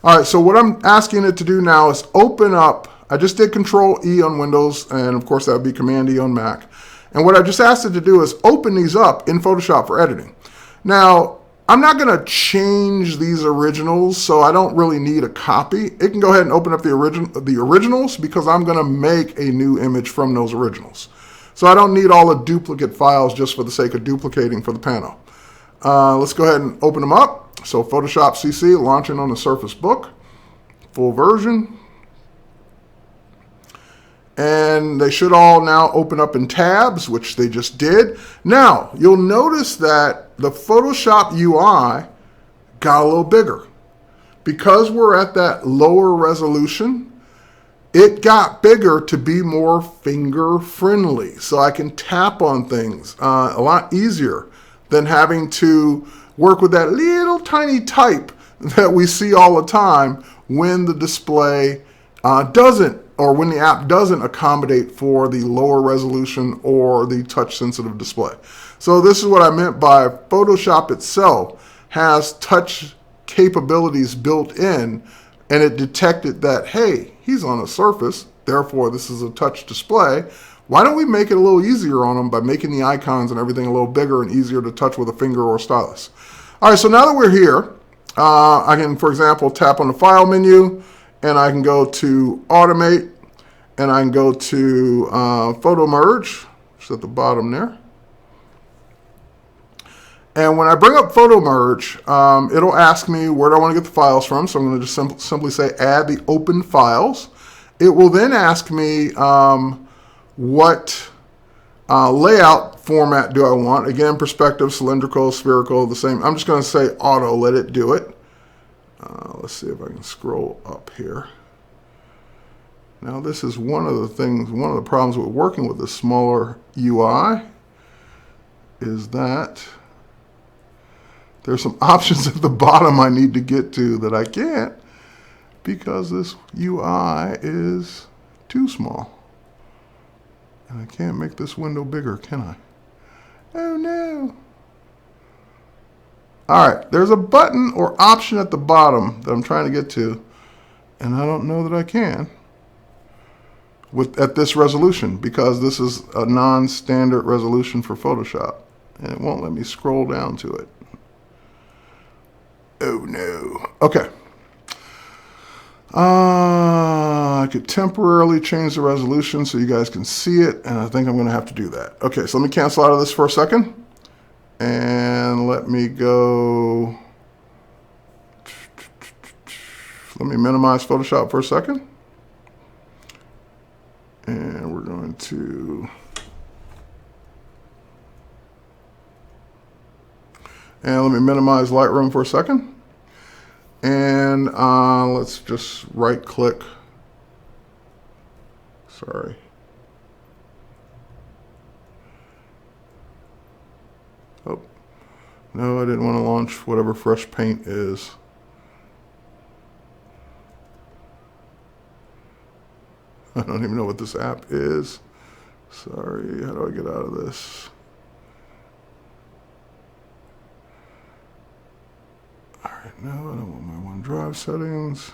All right, so what I'm asking it to do now is open up. I just did Control E on Windows, and of course that would be Command E on Mac. And what I just asked it to do is open these up in Photoshop for editing. Now, I'm not going to change these originals, so I don't really need a copy. It can go ahead and open up the originals because I'm going to make a new image from those originals. So I don't need all the duplicate files just for the sake of duplicating for the panel. Let's go ahead and open them up. So Photoshop CC launching on the Surface Book, full version. And they should all now open up in tabs, which they just did. Now, you'll notice that the Photoshop UI got a little bigger. Because we're at that lower resolution, it got bigger to be more finger friendly. So I can tap on things a lot easier than having to work with that little tiny type that we see all the time when the display when the app doesn't accommodate for the lower resolution or the touch sensitive display. So this is what I meant by Photoshop itself has touch capabilities built in, and it detected that, hey, he's on a surface, therefore this is a touch display. Why don't we make it a little easier on him by making the icons and everything a little bigger and easier to touch with a finger or stylus? All right, so now that we're here, I can, for example, tap on the File menu, and I can go to Automate, and I can go to Photo Merge, which is at the bottom there. And when I bring up Photo Merge, it'll ask me where do I want to get the files from. So I'm going to just simply say add the open files. It will then ask me what layout format do I want. Again, perspective, cylindrical, spherical, the same. I'm just going to say auto, let it do it. Let's see if I can scroll up here. Now this is one of the problems with working with a smaller UI is that there's some options at the bottom I need to get to that I can't because this UI is too small. And I can't make this window bigger, can I? Oh no. All right, there's a button or option at the bottom that I'm trying to get to, and I don't know that I can at this resolution because this is a non-standard resolution for Photoshop, and it won't let me scroll down to it. Oh no. Okay. I could temporarily change the resolution so you guys can see it, and I think I'm going to have to do that. Okay, so let me cancel out of this for a second, and let me go. Let me minimize Photoshop for a second, and we're going to. And let me minimize Lightroom for a second. And let's just right click. Sorry. Oh, no, I didn't want to launch whatever Fresh Paint is. I don't even know what this app is. Sorry, how do I get out of this? No, I don't want my OneDrive settings.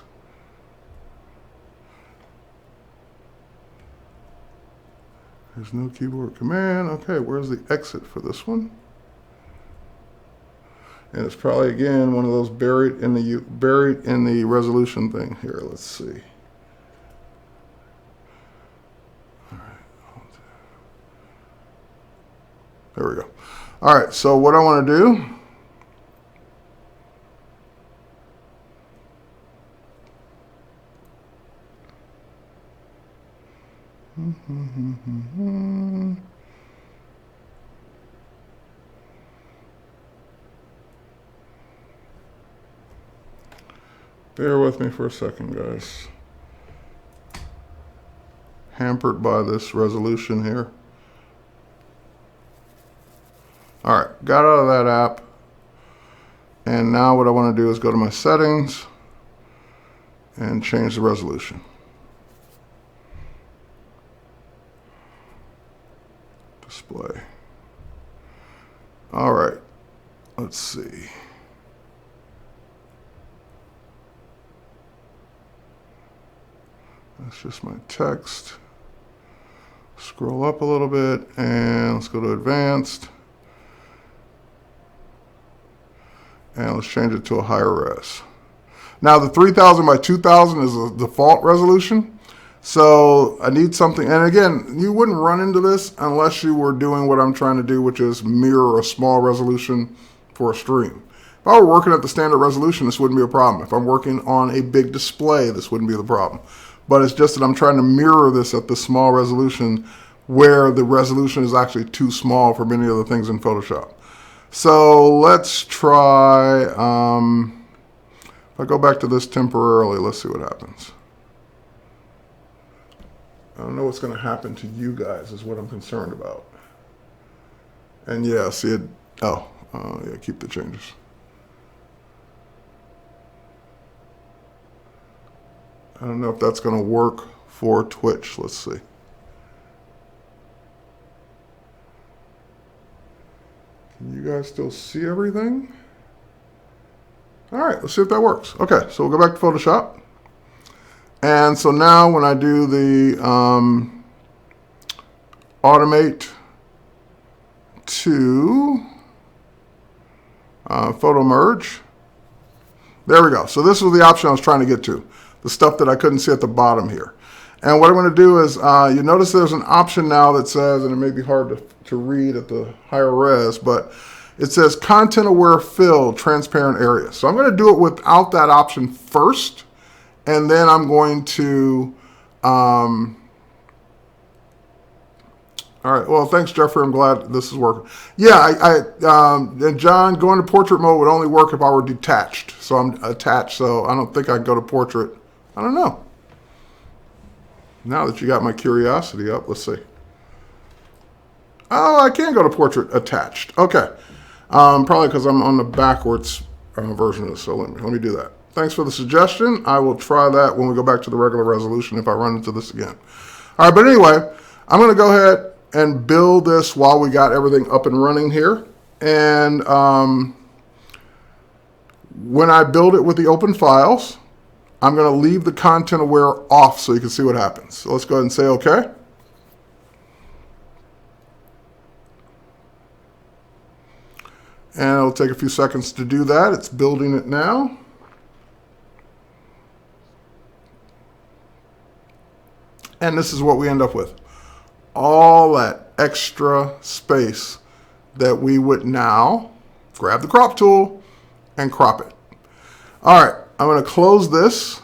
There's no keyboard command. Okay, where's the exit for this one? And it's probably again one of those buried in the resolution thing. Here, let's see. All right. There we go. All right, so what I want to do. Bear with me for a second, guys. Hampered by this resolution here. All right, got out of that app. And now what I want to do is go to my settings and change the resolution. Display. All right, let's see. That's just my text. Scroll up a little bit and let's go to advanced. And let's change it to a higher res. Now the 3000 by 2000 is a default resolution. So I need something, and again, you wouldn't run into this unless you were doing what I'm trying to do, which is mirror a small resolution for a stream. If I were working at the standard resolution, this wouldn't be a problem. If I'm working on a big display, this wouldn't be the problem. But it's just that I'm trying to mirror this at the small resolution where the resolution is actually too small for many other things in Photoshop. So let's try, if I go back to this temporarily, let's see what happens. I don't know what's going to happen to you guys is what I'm concerned about. And yeah, see it. Oh, yeah, keep the changes. I don't know if that's going to work for Twitch. Let's see. Can you guys still see everything? All right, let's see if that works. Okay, so we'll go back to Photoshop. And so now when I do the automate to photo merge, there we go. So this was the option I was trying to get to, the stuff that I couldn't see at the bottom here. And what I'm going to do is, you notice there's an option now that says, and it may be hard to read at the higher res, but it says content aware fill, transparent area. So I'm going to do it without that option first, and then I'm going to, all right, well, thanks, Jeffrey. I'm glad this is working. Yeah, and John, going to portrait mode would only work if I were detached. So I'm attached, so I don't think I'd go to portrait. I don't know. Now that you got my curiosity up, let's see. Oh, I can go to portrait attached. Okay. Probably because I'm on the backwards version of this, so let me do that. Thanks for the suggestion. I will try that when we go back to the regular resolution if I run into this again. All right, but anyway, I'm going to go ahead and build this while we got everything up and running here. And when I build it with the open files, I'm going to leave the content aware off so you can see what happens. So let's go ahead and say OK. And it'll take a few seconds to do that. It's building it now. And this is what we end up with. All that extra space that we would now grab the crop tool and crop it. All right, I'm going to close this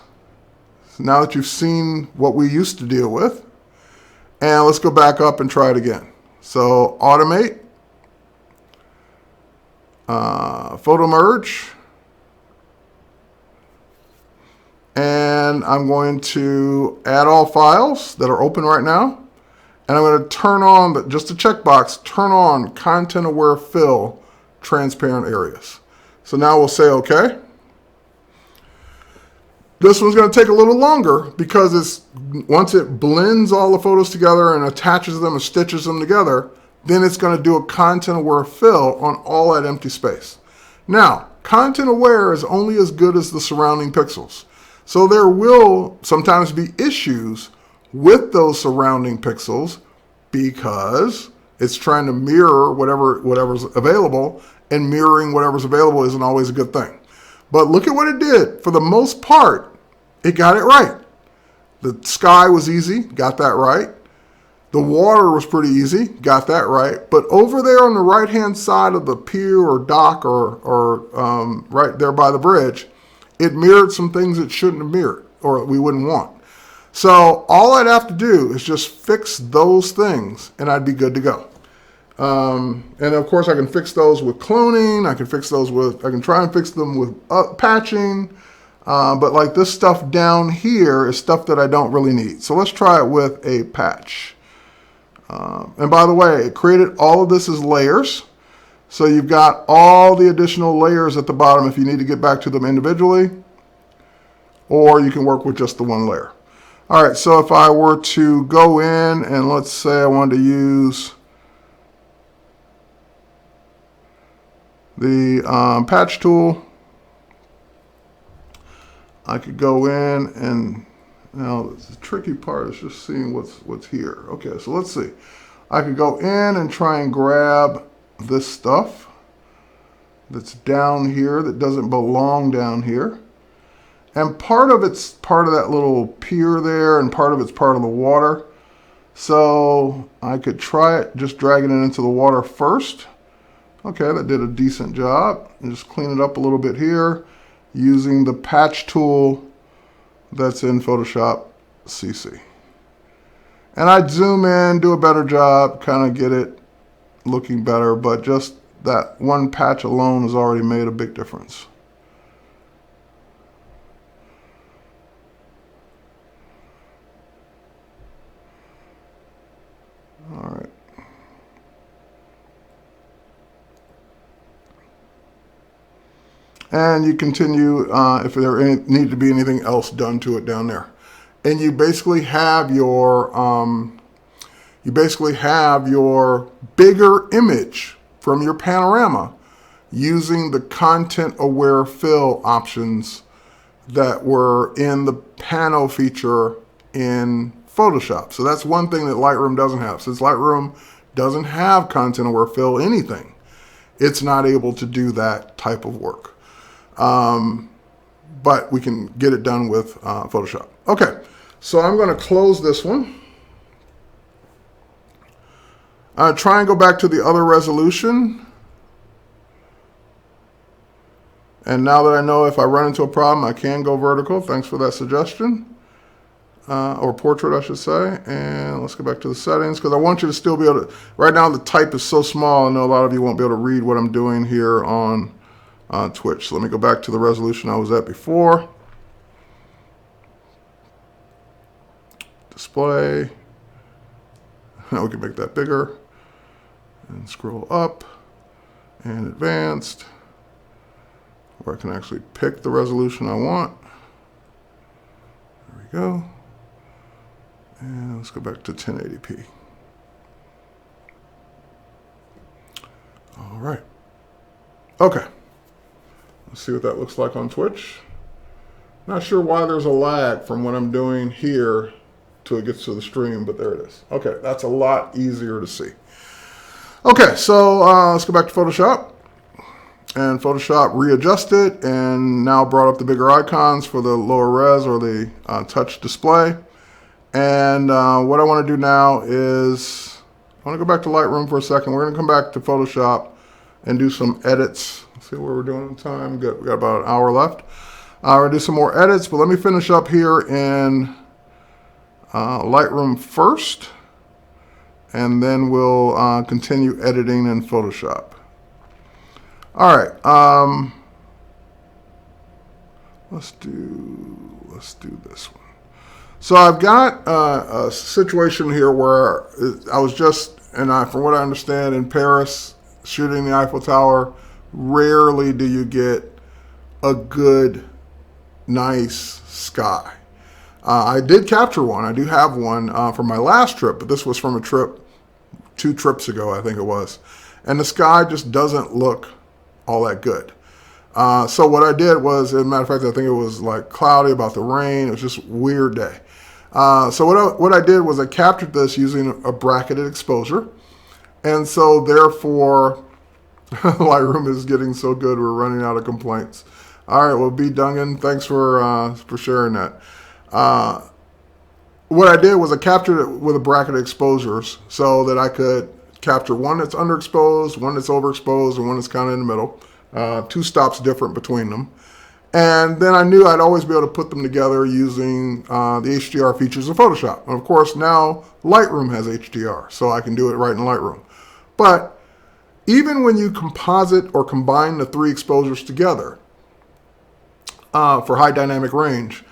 now that you've seen what we used to deal with. And let's go back up and try it again. So automate, photo merge, and I'm going to add all files that are open right now. And I'm going to turn on, just a checkbox, turn on content aware fill, transparent areas. So now we'll say OK. This one's going to take a little longer because once it blends all the photos together and attaches them and stitches them together, then it's going to do a content aware fill on all that empty space. Now, content aware is only as good as the surrounding pixels. So there will sometimes be issues with those surrounding pixels because it's trying to mirror whatever's available, and mirroring whatever's available isn't always a good thing. But look at what it did. For the most part, it got it right. The sky was easy, got that right. The water was pretty easy, got that right. But over there on the right-hand side of the pier or dock or right there by the bridge, it mirrored some things it shouldn't have mirrored or we wouldn't want. So all I'd have to do is just fix those things and I'd be good to go. And of course I can fix those with cloning. I can try and fix them with patching. But like this stuff down here is stuff that I don't really need. So let's try it with a patch. And by the way, it created all of this as layers. So you've got all the additional layers at the bottom if you need to get back to them individually, or you can work with just the one layer. All right, so if I were to go in and let's say I wanted to use the patch tool, I could go in and now the tricky part is just seeing what's here. Okay, so let's see. I could go in and try and grab this stuff that's down here that doesn't belong down here. And part of it's part of that little pier there and part of it's part of the water. So I could try it just dragging it into the water first. Okay, that did a decent job. And just clean it up a little bit here using the patch tool that's in Photoshop CC. And I'd zoom in, do a better job, kind of get it looking better, but just that one patch alone has already made a big difference. All right. And you continue if there need to be anything else done to it down there. And you basically have your bigger image from your panorama using the content aware fill options that were in the pano feature in Photoshop. So that's one thing that Lightroom doesn't have. Since Lightroom doesn't have content aware fill anything, it's not able to do that type of work. But we can get it done with Photoshop. Okay, so I'm going to close this one. Try and go back to the other resolution. And now that I know if I run into a problem, I can go vertical. Thanks for that suggestion. Or portrait, I should say. And let's go back to the settings, because I want you to still be able to, right now the type is so small, I know a lot of you won't be able to read what I'm doing here on Twitch. So let me go back to the resolution I was at before. Display. Now we can make that bigger. And scroll up. And advanced. Where I can actually pick the resolution I want. There we go. And let's go back to 1080p. All right. Okay. Let's see what that looks like on Twitch. Not sure why there's a lag from what I'm doing here till it gets to the stream, but there it is. Okay, that's a lot easier to see. Okay, so let's go back to Photoshop. And Photoshop readjusted and now brought up the bigger icons for the lower res or the touch display. And what I want to do now is, I want to go back to Lightroom for a second. We're going to come back to Photoshop and do some edits. Let's see what we're doing in time. We got about an hour left. We're going to do some more edits, but let me finish up here in Lightroom first. And then we'll continue editing in Photoshop. All right. Let's do this one. So I've got a situation here where I was just, from what I understand, in Paris shooting the Eiffel Tower. Rarely do you get a good, nice sky. I did capture one. I do have one from my last trip, but this was from a trip 2 trips ago, I think it was. And the sky just doesn't look all that good. So what I did was, as a matter of fact, I think it was like cloudy, about the rain. It was just a weird day. So what I did was I captured this using a bracketed exposure. And so therefore, Lightroom is getting so good, we're running out of complaints. All right, well, B. Dungan, thanks for sharing that. What I did was I captured it with a bracketed exposures so that I could capture one that's underexposed, one that's overexposed, and one that's kind of in the middle. 2 stops different between them. And then I knew I'd always be able to put them together using the HDR features of Photoshop. And of course, now Lightroom has HDR, so I can do it right in Lightroom. But even when you composite or combine the 3 exposures together for high dynamic range,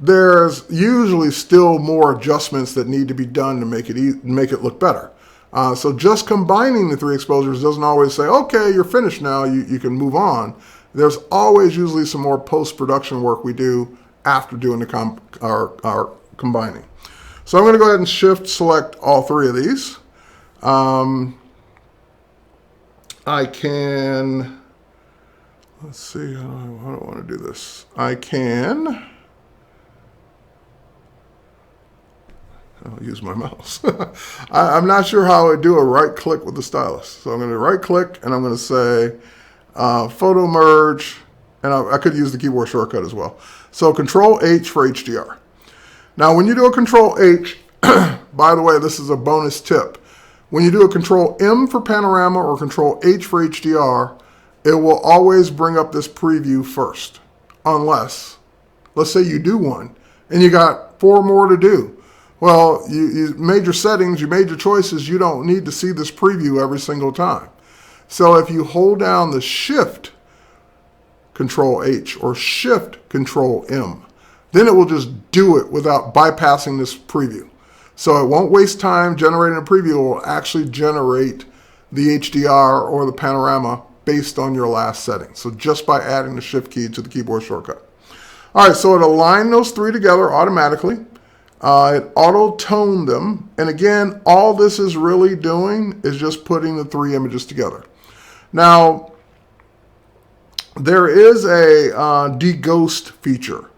there's usually still more adjustments that need to be done to make it look better. So just combining the 3 exposures doesn't always say, okay, you're finished now, you can move on. There's always usually some more post-production work we do after doing our combining. So I'm going to go ahead and shift select all 3 of these. I can, let's see, how do I want to do this? I'll use my mouse. I'm not sure how I do a right click with the stylus. So I'm going to right click and I'm going to say photo merge, and I could use the keyboard shortcut as well. So Control H for HDR. Now when you do a Control H, by the way, this is a bonus tip. When you do a Control M for panorama or Control H for HDR, it will always bring up this preview first. Unless, let's say you do one and you got 4 more to do. Well, you made your settings, you made your choices, you don't need to see this preview every single time. So if you hold down the Shift Control H or Shift Control M, then it will just do it without bypassing this preview. So it won't waste time generating a preview. It will actually generate the HDR or the panorama based on your last setting. So just by adding the Shift key to the keyboard shortcut. All right, so it aligned those 3 together automatically. It auto-toned them. And again, all this is really doing is just putting the 3 images together. Now, there is a deghost feature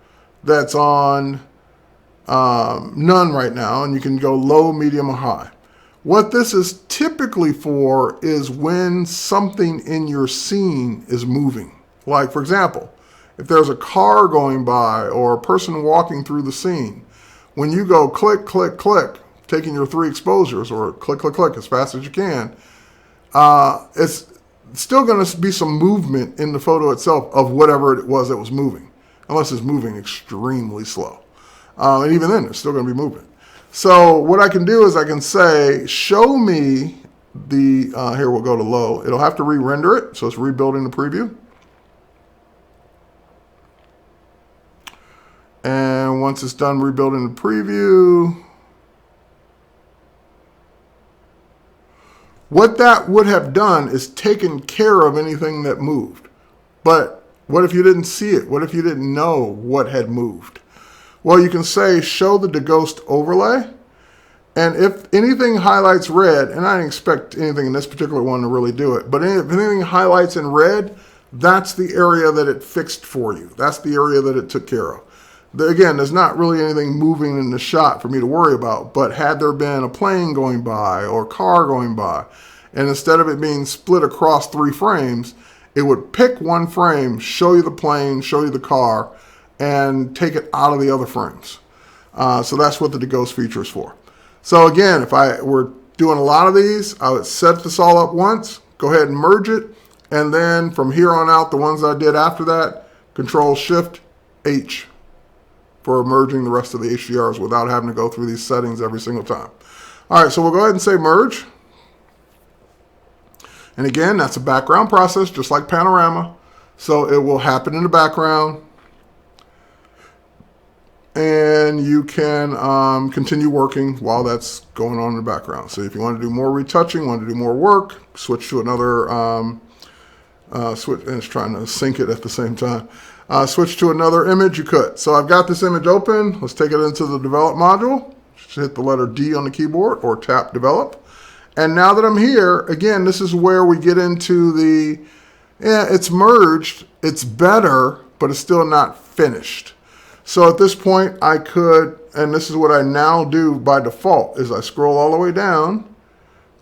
that's on none right now, and you can go low, medium, or high. What this is typically for is when something in your scene is moving. Like, for example, if there's a car going by or a person walking through the scene, when you go click, click, click, taking your 3 exposures, or click, click, click as fast as you can, still going to be some movement in the photo itself of whatever it was that was moving, unless it's moving extremely slow. And even then, it's still going to be moving. So what I can do is I can say, show me the, here we'll go to low. It'll have to re-render it, so it's rebuilding the preview. And once it's done rebuilding the preview, what that would have done is taken care of anything that moved. But what if you didn't see it? What if you didn't know what had moved? Well, you can say, show the deghost overlay. And if anything highlights red, and I didn't expect anything in this particular one to really do it, but if anything highlights in red, that's the area that it fixed for you. That's the area that it took care of. Again, there's not really anything moving in the shot for me to worry about, but had there been a plane going by or a car going by, and instead of it being split across 3 frames, it would pick one frame, show you the plane, show you the car, and take it out of the other frames. So that's what the deghost feature is for. So again, if I were doing a lot of these, I would set this all up once, go ahead and merge it, and then from here on out, the ones I did after that, Control-Shift-H for merging the rest of the HDRs without having to go through these settings every single time. All right, so we'll go ahead and say merge. And again, that's a background process, just like panorama. So it will happen in the background. And you can continue working while that's going on in the background. So if you want to do more retouching, want to do more work, switch to another, switch, and it's trying to sync it at the same time. Switch to another image, you could. So I've got this image open. Let's take it into the develop module. Just hit the letter D on the keyboard or tap develop. And now that I'm here, again, this is where we get into the, it's merged, it's better, but it's still not finished. So at this point I could, and this is what I now do by default, is I scroll all the way down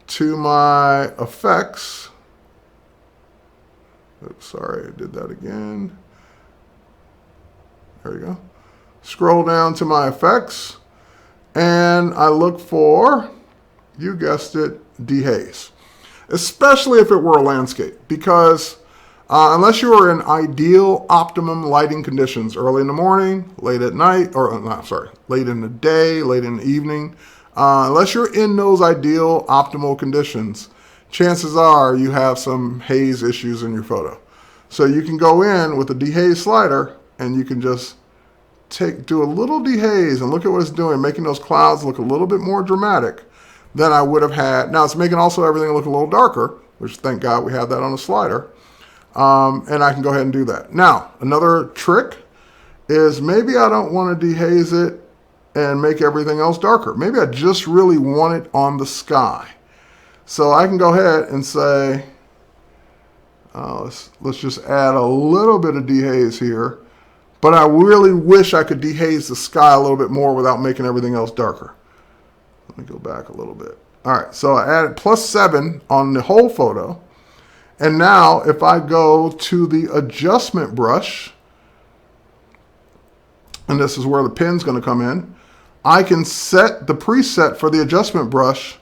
to my effects. Oops, sorry, I did that again. There you go. Scroll down to my effects, and I look for, you guessed it, dehaze. Especially if it were a landscape, because unless you were in ideal optimum lighting conditions, early in the morning, late at night, or late in the day, late in the evening, unless you're in those ideal optimal conditions, chances are you have some haze issues in your photo. So you can go in with the dehaze slider and you can just do a little dehaze and look at what it's doing, making those clouds look a little bit more dramatic than I would have had. Now it's making also everything look a little darker, which thank God we have that on the slider. And I can go ahead and do that. Now, another trick is maybe I don't want to dehaze it and make everything else darker. Maybe I just really want it on the sky. So I can go ahead and say, let's just add a little bit of dehaze here. But I really wish I could dehaze the sky a little bit more without making everything else darker. Let me go back a little bit. All right, so I added +7 on the whole photo. And now if I go to the adjustment brush, and this is where the pin's going to come in, I can set the preset for the adjustment brush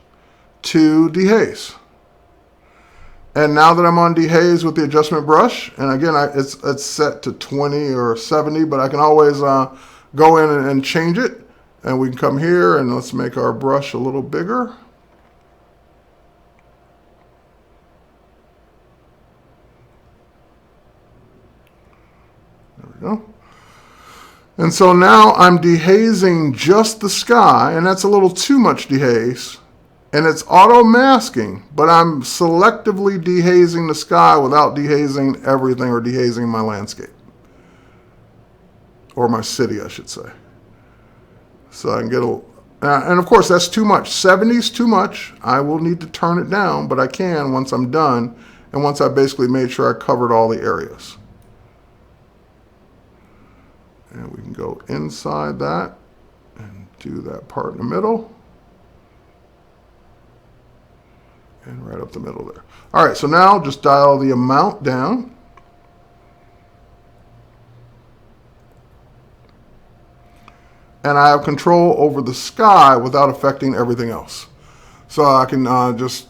to dehaze. And now that I'm on dehaze with the adjustment brush, and again, it's set to 20 or 70, but I can always go in and change it. And we can come here and let's make our brush a little bigger. There we go. And so now I'm dehazing just the sky, and that's a little too much dehaze. And it's auto masking, but I'm selectively dehazing the sky without dehazing everything or dehazing my landscape. Or my city, I should say. So I can get a, and of course that's too much. 70 is too much. I will need to turn it down, but I can once I'm done and once I basically made sure I covered all the areas. And we can go inside that and do that part in the middle. And right up the middle there. All right, so now just dial the amount down. And I have control over the sky without affecting everything else. So I can just,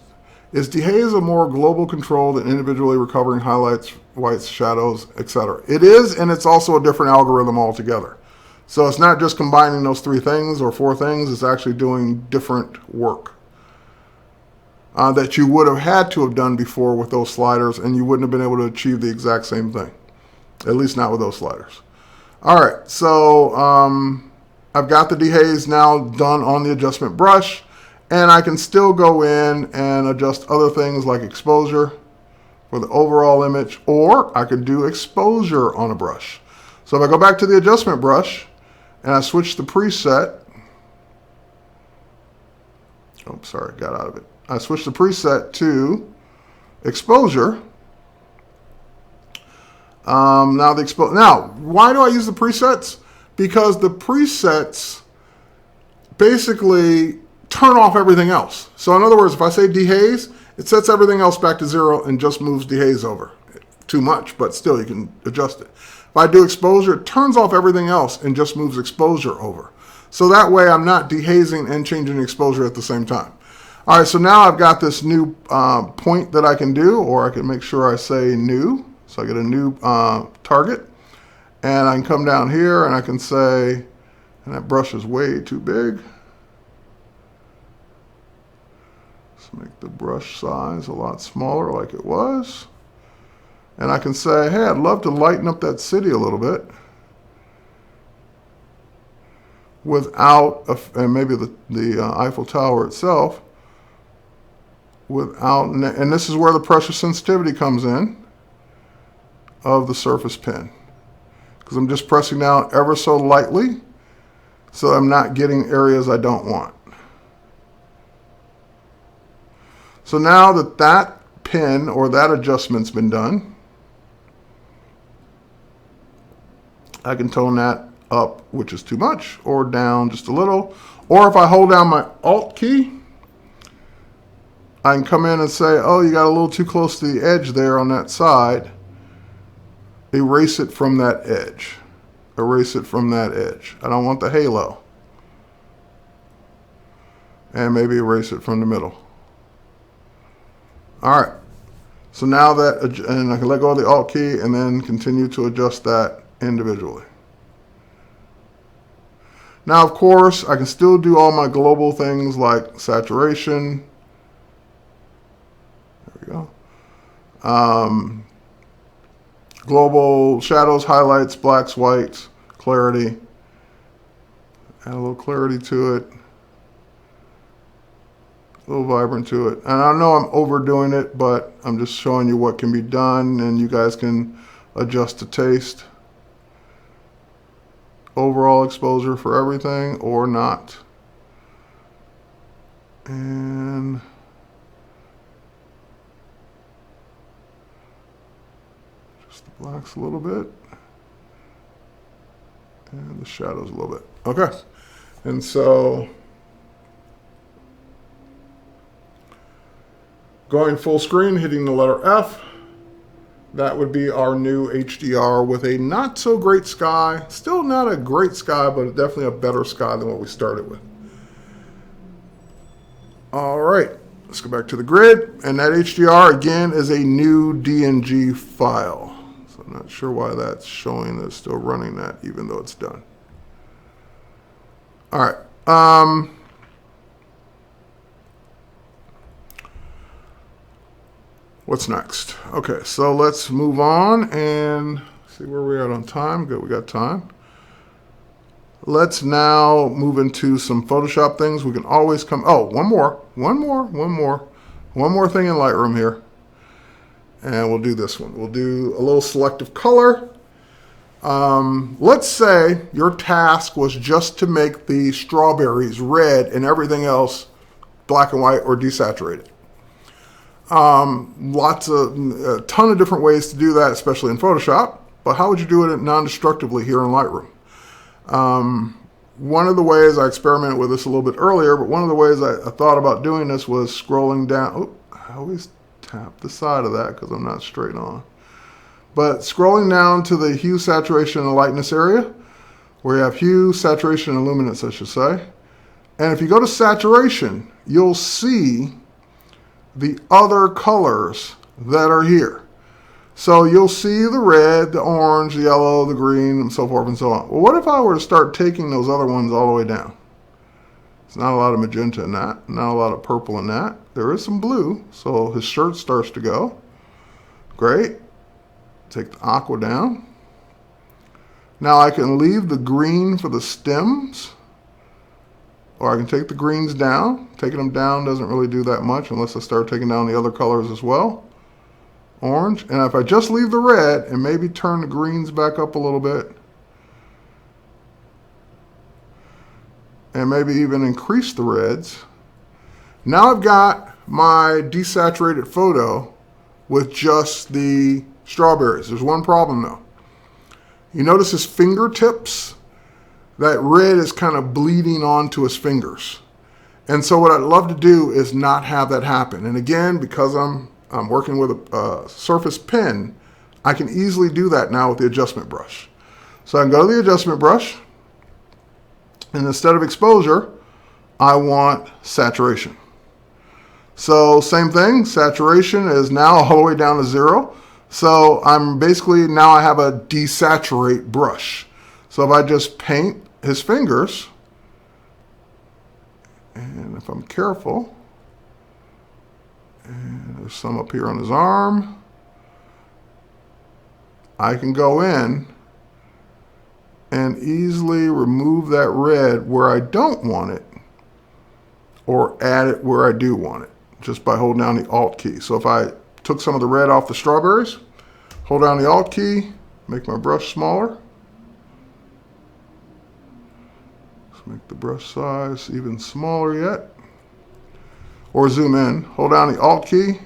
Is dehaze a more global control than individually recovering highlights, whites, shadows, etc.? It is, and it's also a different algorithm altogether. So it's not just combining those 3 things or 4 things, it's actually doing different work that you would have had to have done before with those sliders, and you wouldn't have been able to achieve the exact same thing, at least not with those sliders. All right, so I've got the dehaze now done on the adjustment brush, and I can still go in and adjust other things like exposure for the overall image, or I could do exposure on a brush. So if I go back to the adjustment brush and I switch the preset, oh, sorry, got out of it. I switch the preset to exposure. Now, why do I use the presets? Because the presets basically turn off everything else. So in other words, if I say dehaze, it sets everything else back to 0 and just moves dehaze over. Too much, but still you can adjust it. If I do exposure, it turns off everything else and just moves exposure over. So that way I'm not dehazing and changing exposure at the same time. All right, so now I've got this new point that I can do, or I can make sure I say new. So I get a new target, and I can come down here and I can say, and that brush is way too big. Let's make the brush size a lot smaller like it was. And I can say, hey, I'd love to lighten up that city a little bit without, and maybe the Eiffel Tower itself, without, and this is where the pressure sensitivity comes in of the surface pen, because I'm just pressing down ever so lightly so I'm not getting areas I don't want. So now that that pen or that adjustment's been done, I can tone that up, which is too much, or down just a little. Or if I hold down my Alt key, I can come in and say, oh, you got a little too close to the edge there on that side. Erase it from that edge. Erase it from that edge. I don't want the halo. And maybe erase it from the middle. All right. So now that, and I can let go of the Alt key and then continue to adjust that individually. Now, of course, I can still do all my global things like saturation. There we go. Global shadows, highlights, blacks, whites, clarity. Add a little clarity to it. A little vibrant to it. And I know I'm overdoing it, but I'm just showing you what can be done, and you guys can adjust to taste. Overall exposure for everything or not. And just the blacks a little bit. And the shadows a little bit. Okay. And so going full screen, hitting the letter F. That would be our new HDR with a not so great sky. Still not a great sky, but definitely a better sky than what we started with. All right, let's go back to the grid. And that HDR, again, is a new DNG file. So I'm not sure why that's showing that it's still running that, even though it's done. All right. What's next? Okay, so let's move on and see where we're at on time. Good, we got time. Let's now move into some Photoshop things. We can always come, oh, one more thing in Lightroom here. And we'll do this one. We'll do a little selective color. Let's say your task was just to make the strawberries red and everything else black and white or desaturated. A ton of different ways to do that, especially in Photoshop, but how would you do it non-destructively here in Lightroom? One of the ways I experimented with this a little bit earlier, but one of the ways I thought about doing this was scrolling down. Oh, I always tap the side of that because I'm not straight on. But scrolling down to the hue, saturation, and lightness area, where you have hue, saturation, and luminance, I should say. And if you go to saturation, you'll see the other colors that are here. So you'll see the red, the orange, the yellow, the green, and so forth and so on. Well, what if I were to start taking those other ones all the way down? There's not a lot of magenta in that, not a lot of purple in that. There is some blue, so his shirt starts to go. Great. Take the aqua down. Now I can leave the green for the stems, or I can take the greens down. Taking them down doesn't really do that much unless I start taking down the other colors as well. Orange. And if I just leave the red and maybe turn the greens back up a little bit, and maybe even increase the reds, now I've got my desaturated photo with just the strawberries. There's one problem though. You notice his fingertips? That red is kind of bleeding onto his fingers. And so what I'd love to do is not have that happen. And again, because I'm working with a surface pen, I can easily do that now with the adjustment brush. So I can go to the adjustment brush, and instead of exposure, I want saturation. So same thing, saturation is now all the way down to 0. So I'm basically, now I have a desaturate brush. So if I just paint his fingers, and if I'm careful, and there's some up here on his arm, I can go in and easily remove that red where I don't want it, or add it where I do want it, just by holding down the Alt key. So if I took some of the red off the strawberries, hold down the Alt key, make my brush smaller. Let's make the brush size even smaller yet. Or zoom in, hold down the Alt key,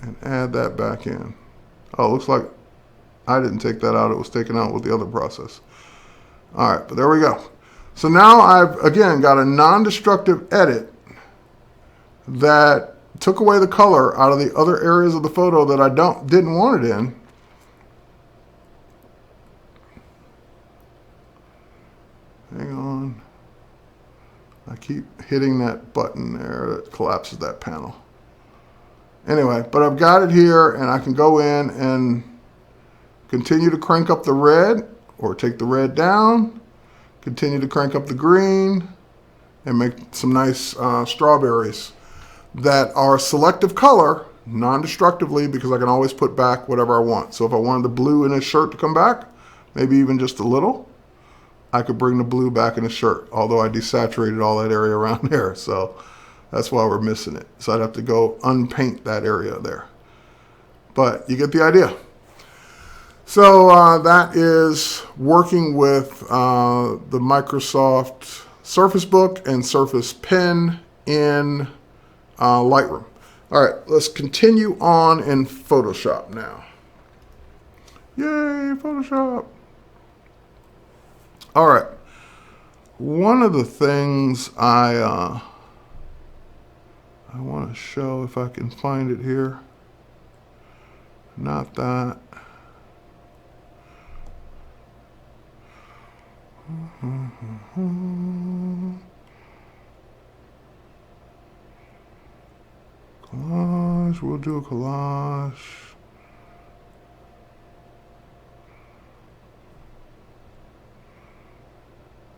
and add that back in. Oh, it looks like I didn't take that out, it was taken out with the other process. All right, but there we go. So now I've, again, got a non-destructive edit that took away the color out of the other areas of the photo that I didn't want it in. Hang on. I keep hitting that button there that collapses that panel. Anyway, but I've got it here, and I can go in and continue to crank up the red, or take the red down, continue to crank up the green, and make some nice strawberries that are selective color, non-destructively, because I can always put back whatever I want. So if I wanted the blue in his shirt to come back, maybe even just a little, I could bring the blue back in his shirt, although I desaturated all that area around there. So that's why we're missing it. So I'd have to go unpaint that area there. But you get the idea. So that is working with the Microsoft Surface Book and Surface Pen in Lightroom. All right, let's continue on in Photoshop now. Yay, Photoshop. All right, one of the things I want to show, if I can find it here, not that. Collage, we'll do a collage.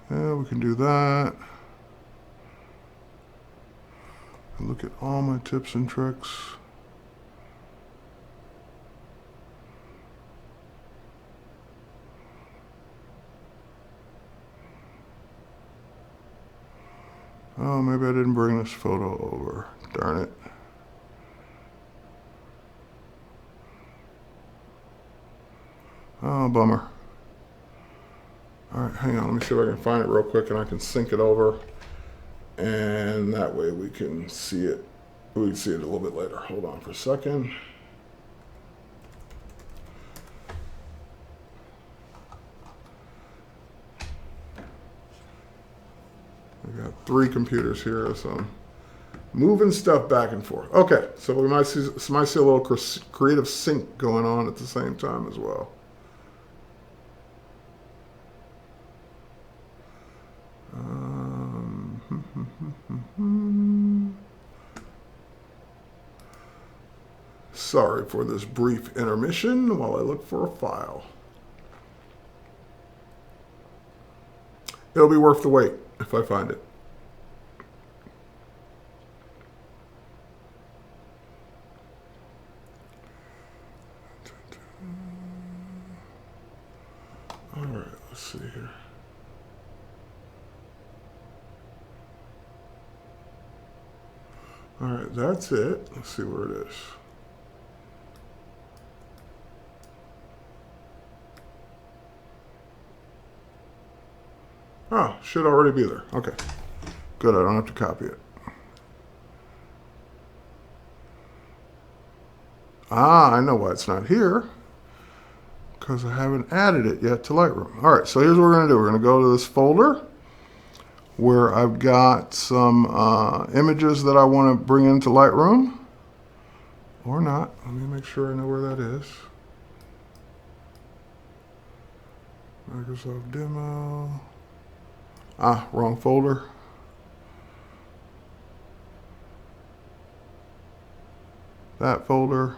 Yeah, we can do that. Look at all my tips and tricks. Oh, maybe I didn't bring this photo over. Darn it. Oh, bummer. All right, hang on. Let me see if I can find it real quick and I can sync it over. And that way we can see it. We can see it a little bit later. Hold on for a second. I got 3 computers here, so I'm moving stuff back and forth. Okay, so we might see a little creative sync going on at the same time as well. Sorry for this brief intermission while I look for a file. It'll be worth the wait if I find it. All right, let's see here. All right, that's it. Let's see where it is. Oh, should already be there. Okay, good. I don't have to copy it. Ah, I know why it's not here. Because I haven't added it yet to Lightroom. All right, so here's what we're going to do. We're going to go to this folder where I've got some images that I want to bring into Lightroom. Or not. Let me make sure I know where that is. Microsoft Demo. Ah, wrong folder. That folder.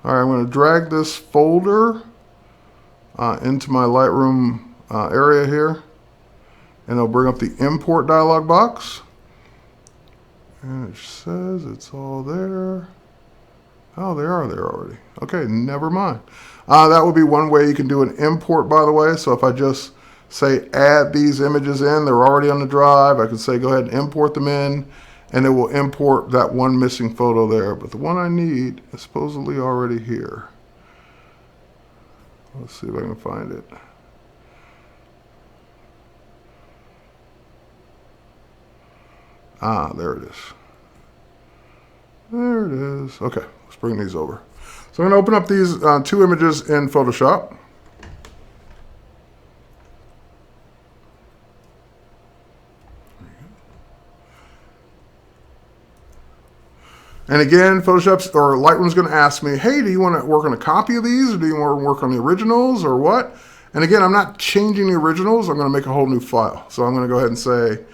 All right, I'm going to drag this folder into my Lightroom area here, and it'll bring up the import dialog box. And it says it's all there. Oh, they are there already. Okay, never mind. That would be one way you can do an import, by the way. So if I just say add these images in, they're already on the drive. I can say go ahead and import them in, and it will import that one missing photo there. But the one I need is supposedly already here. Let's see if I can find it. Ah, there it is. There it is. Okay, let's bring these over. So I'm going to open up these two images in Photoshop. And again, Photoshop's or Lightroom's going to ask me, hey, do you want to work on a copy of these, or do you want to work on the originals, or what? And again, I'm not changing the originals. I'm going to make a whole new file. So I'm going to go ahead and say,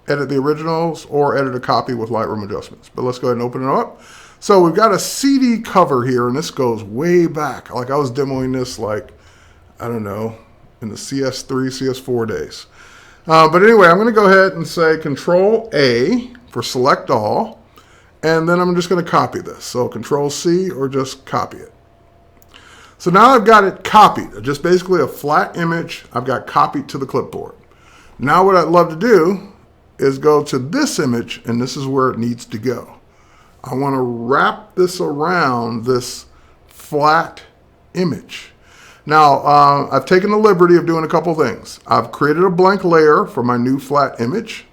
edit the originals or edit a copy with Lightroom adjustments. But let's go ahead and open it up. So we've got a CD cover here, and this goes way back. Like I was demoing this like, I don't know, in the CS3, CS4 days. But anyway, I'm going to go ahead and say Control A for select all, and then I'm just going to copy this. So Control C or just copy it. So now I've got it copied, just basically a flat image I've got copied to the clipboard. Now what I'd love to do is go to this image, and this is where it needs to go. I want to wrap this around this flat image. Now, I've taken the liberty of doing a couple things. I've created a blank layer for my new flat image.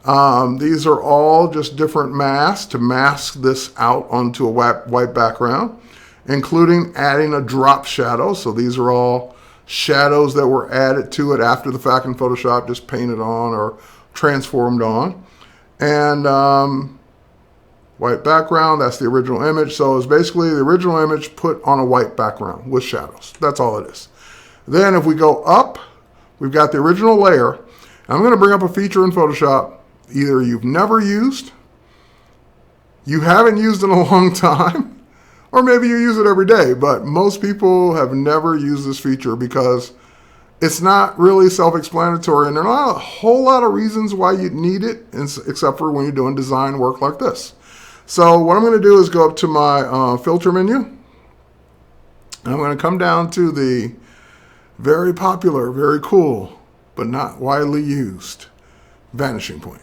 These are all just different masks to mask this out onto a white background, including adding a drop shadow. So these are all shadows that were added to it after the fact in Photoshop, just painted on or transformed on. And white background, that's the original image. So it's basically the original image put on a white background with shadows. That's all it is. Then if we go up, we've got the original layer. I'm going to bring up a feature in Photoshop either you've never used, you haven't used in a long time, or maybe you use it every day. But most people have never used this feature because it's not really self-explanatory, and there are not a whole lot of reasons why you'd need it, except for when you're doing design work like this. So what I'm going to do is go up to my filter menu, and I'm going to come down to the very popular, very cool, but not widely used vanishing point.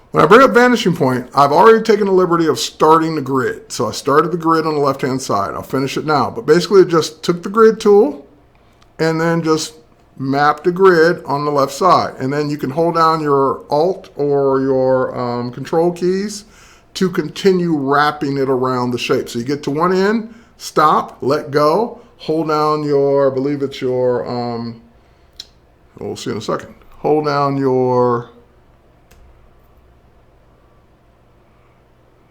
When I bring up vanishing point, I've already taken the liberty of starting the grid. So I started the grid on the left-hand side. I'll finish it now. But basically, it just took the grid tool and then just mapped the grid on the left side. And then you can hold down your Alt or your Control keys to continue wrapping it around the shape. So you get to one end, stop, let go, hold down your, I believe it's your, we'll see in a second. Hold down your,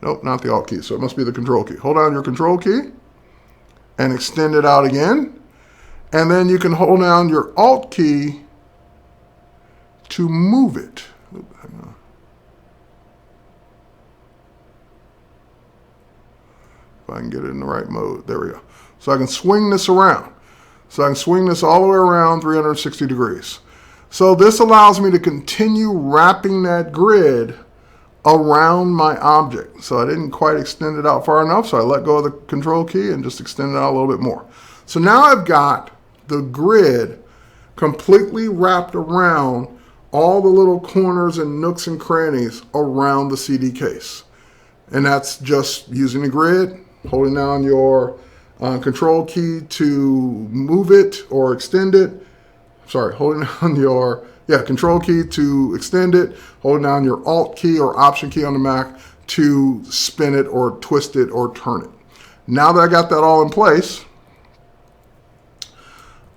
nope, not the Alt key, so it must be the Control key. Hold down your Control key and extend it out again. And then you can hold down your Alt key to move it. Oops, hang on. If I can get it in the right mode. There we go. So I can swing this around. So I can swing this all the way around 360 degrees. So this allows me to continue wrapping that grid around my object. So I didn't quite extend it out far enough, so I let go of the Control key and just extend it out a little bit more. So now I've got the grid completely wrapped around all the little corners and nooks and crannies around the CD case. And that's just using the grid, holding down your Control key to move it or extend it. Sorry, holding down your Control key to extend it, holding down your Alt key or Option key on the Mac to spin it or twist it or turn it. Now that I got that all in place,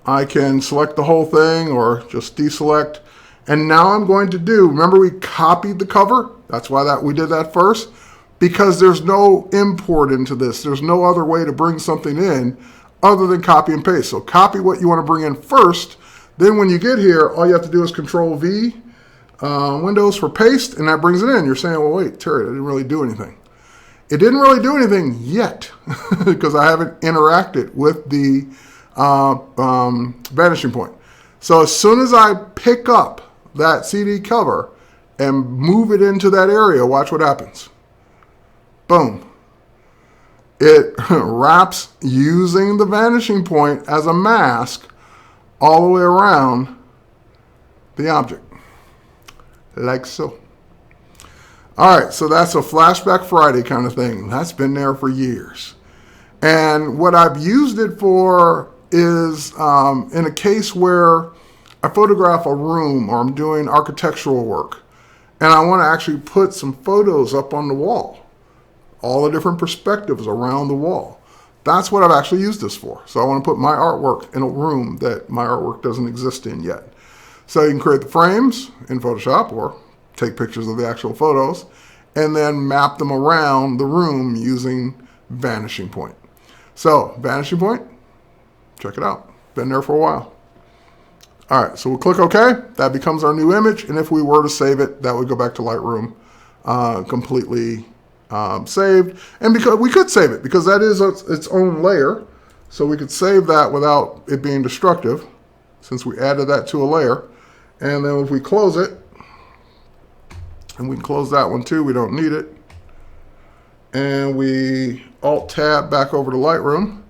I can select the whole thing or just deselect. And now I'm going to do, remember we copied the cover? That's why we did that first. Because there's no import into this. There's no other way to bring something in other than copy and paste. So copy what you want to bring in first. Then when you get here, all you have to do is Control V, Windows for paste, and that brings it in. You're saying, well, wait, Terry, that didn't really do anything. It didn't really do anything yet because I haven't interacted with the vanishing point. So as soon as I pick up that CD cover and move it into that area, watch what happens. Boom. It wraps using the vanishing point as a mask all the way around the object, like so. All right, so that's a Flashback Friday kind of thing. That's been there for years. And what I've used it for is in a case where I photograph a room or I'm doing architectural work and I want to actually put some photos up on the wall, all the different perspectives around the wall. That's what I've actually used this for. So I want to put my artwork in a room that my artwork doesn't exist in yet. So you can create the frames in Photoshop or take pictures of the actual photos and then map them around the room using Vanishing Point. So Vanishing Point, check it out. Been there for a while. All right, so we'll click OK. That becomes our new image. And if we were to save it, that would go back to Lightroom completely saved. And because we could save it because that is its own layer. So we could save that without it being destructive since we added that to a layer. And then if we close it, and we can close that one too, we don't need it. And we Alt-Tab back over to Lightroom.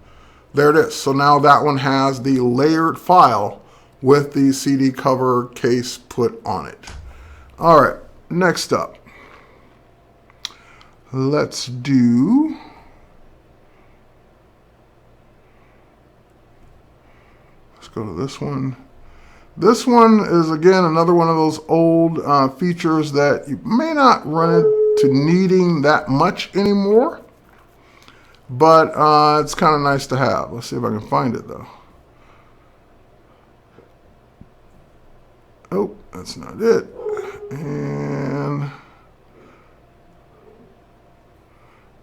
There it is. So now that one has the layered file with the CD cover case put on it. All right, next up. Let's go to this one. This one is, again, another one of those old features that you may not run into needing that much anymore, but it's kind of nice to have. Let's see if I can find it, though. Oh, that's not it. And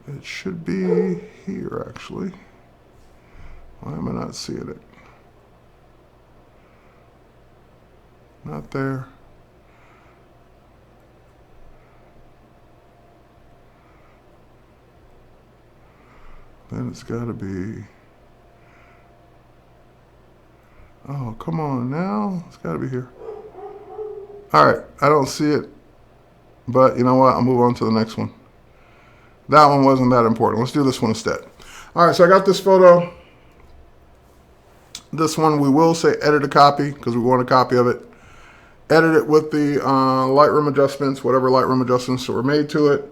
it should be here, actually. Why am I not seeing it? Not there. Then it's got to be. Oh, come on now. It's got to be here. All right, I don't see it. But you know what? I'll move on to the next one. That one wasn't that important. Let's do this one instead. All right, so I got this photo. This one we will say edit a copy because we want a copy of it. Edit it with the Lightroom adjustments, whatever Lightroom adjustments were made to it.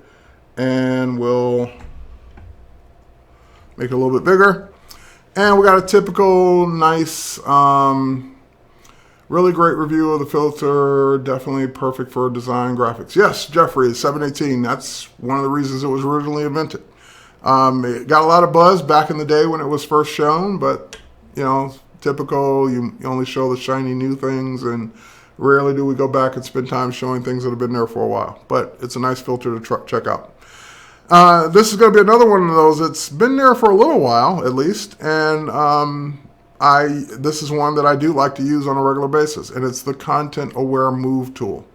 And we'll make it a little bit bigger. And we got a typical nice, really great review of the filter. Definitely perfect for design graphics. Yes, Jeffrey, 718. That's one of the reasons it was originally invented. It got a lot of buzz back in the day when it was first shown, but you know, typical, you only show the shiny new things, and rarely do we go back and spend time showing things that have been there for a while. But it's a nice filter to check out. This is going to be another one of those that's been there for a little while, at least, and this is one that I do like to use on a regular basis, and it's the Content Aware Move tool.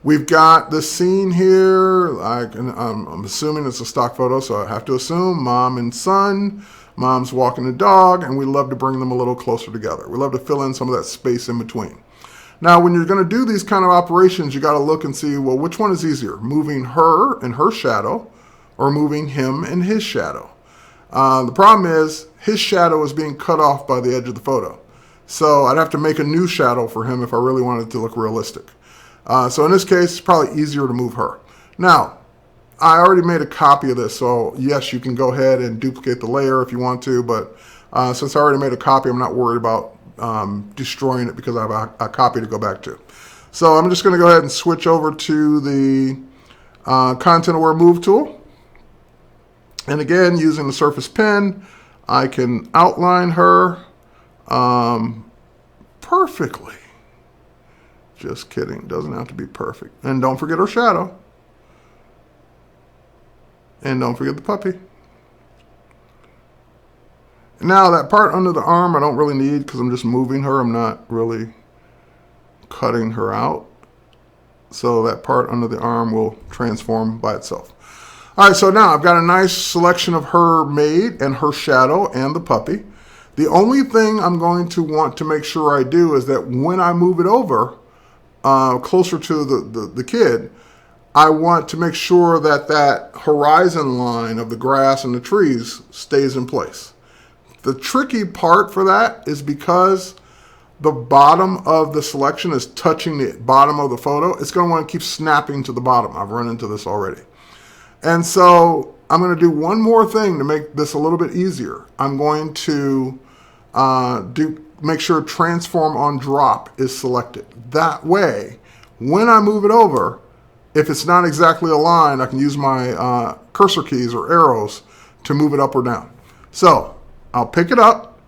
We've got the scene here. I'm assuming it's a stock photo, so I have to assume mom and son. Mom's walking the dog, and we love to bring them a little closer together. We love to fill in some of that space in between. Now, when you're going to do these kind of operations, you got to look and see, well, which one is easier? Moving her and her shadow, or moving him and his shadow? The problem is his shadow is being cut off by the edge of the photo. So I'd have to make a new shadow for him if I really wanted it to look realistic. So in this case, it's probably easier to move her. Now, I already made a copy of this, so yes, you can go ahead and duplicate the layer if you want to, but since I already made a copy, I'm not worried about destroying it because I have a copy to go back to. So I'm just going to go ahead and switch over to the Content Aware Move tool. And again, using the Surface Pen, I can outline her perfectly. Just kidding. Doesn't have to be perfect. And don't forget her shadow. And don't forget the puppy. Now that part under the arm I don't really need because I'm just moving her. I'm not really cutting her out. So that part under the arm will transform by itself. All right, so now I've got a nice selection of her made and her shadow and the puppy. The only thing I'm going to want to make sure I do is that when I move it over closer to the kid, I want to make sure that that horizon line of the grass and the trees stays in place. The tricky part for that is because the bottom of the selection is touching the bottom of the photo, it's going to want to keep snapping to the bottom. I've run into this already. And so I'm going to do one more thing to make this a little bit easier. I'm going to make sure transform on drop is selected. That way, when I move it over, if it's not exactly aligned, I can use my cursor keys or arrows to move it up or down. So I'll pick it up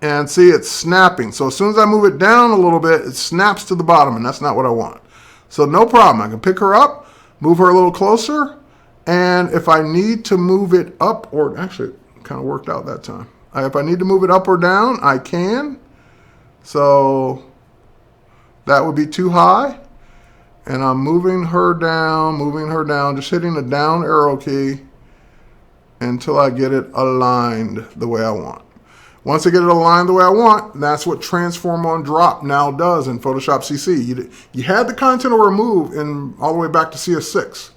and see it's snapping. So as soon as I move it down a little bit, it snaps to the bottom, and that's not what I want. So no problem. I can pick her up, move her a little closer, and if I need to move it up, or actually it kind of worked out that time. If I need to move it up or down, I can. So that would be too high. And I'm moving her down, just hitting the down arrow key until I get it aligned the way I want. Once I get it aligned the way I want, that's what Transform on Drop now does in Photoshop CC. You had the Content Aware Move in all the way back to CS6.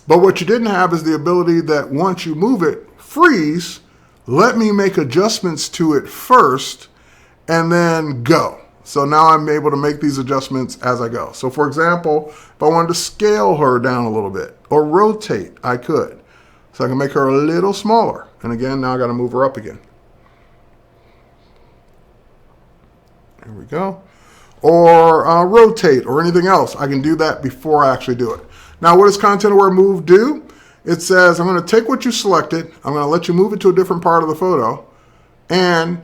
But what you didn't have is the ability that once you move it, freeze, let me make adjustments to it first, and then go. So now I'm able to make these adjustments as I go. So for example, if I wanted to scale her down a little bit or rotate, I could. So I can make her a little smaller. And again, now I got to move her up again. There we go. Or rotate or anything else. I can do that before I actually do it. Now what does Content Aware Move do? It says I'm going to take what you selected, I'm going to let you move it to a different part of the photo, and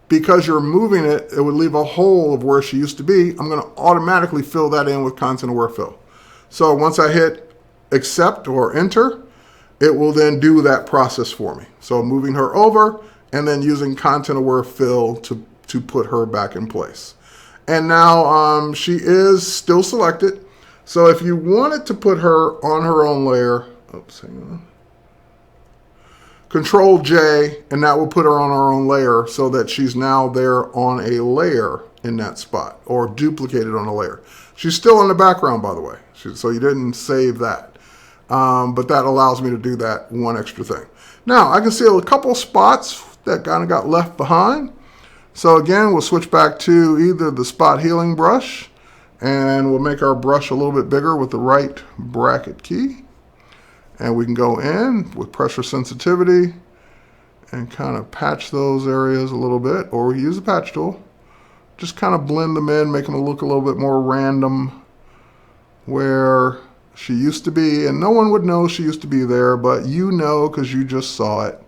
because you're moving it, it would leave a hole of where she used to be. I'm going to automatically fill that in with Content Aware Fill. So once I hit accept or enter, it will then do that process for me. So moving her over and then using Content Aware Fill to put her back in place. And now she is still selected. So if you wanted to put her on her own layer, oops, hang on. Control J, and that will put her on her own layer so that she's now there on a layer in that spot, or duplicated on a layer. She's still in the background, by the way, so you didn't save that. But that allows me to do that one extra thing. Now, I can see a couple spots that kind of got left behind. So again, we'll switch back to either the spot healing brush, and we'll make our brush a little bit bigger with the right bracket key. And we can go in with pressure sensitivity and kind of patch those areas a little bit, or we use the patch tool. Just kind of blend them in, make them look a little bit more random where she used to be. And no one would know she used to be there, but you know because you just saw it.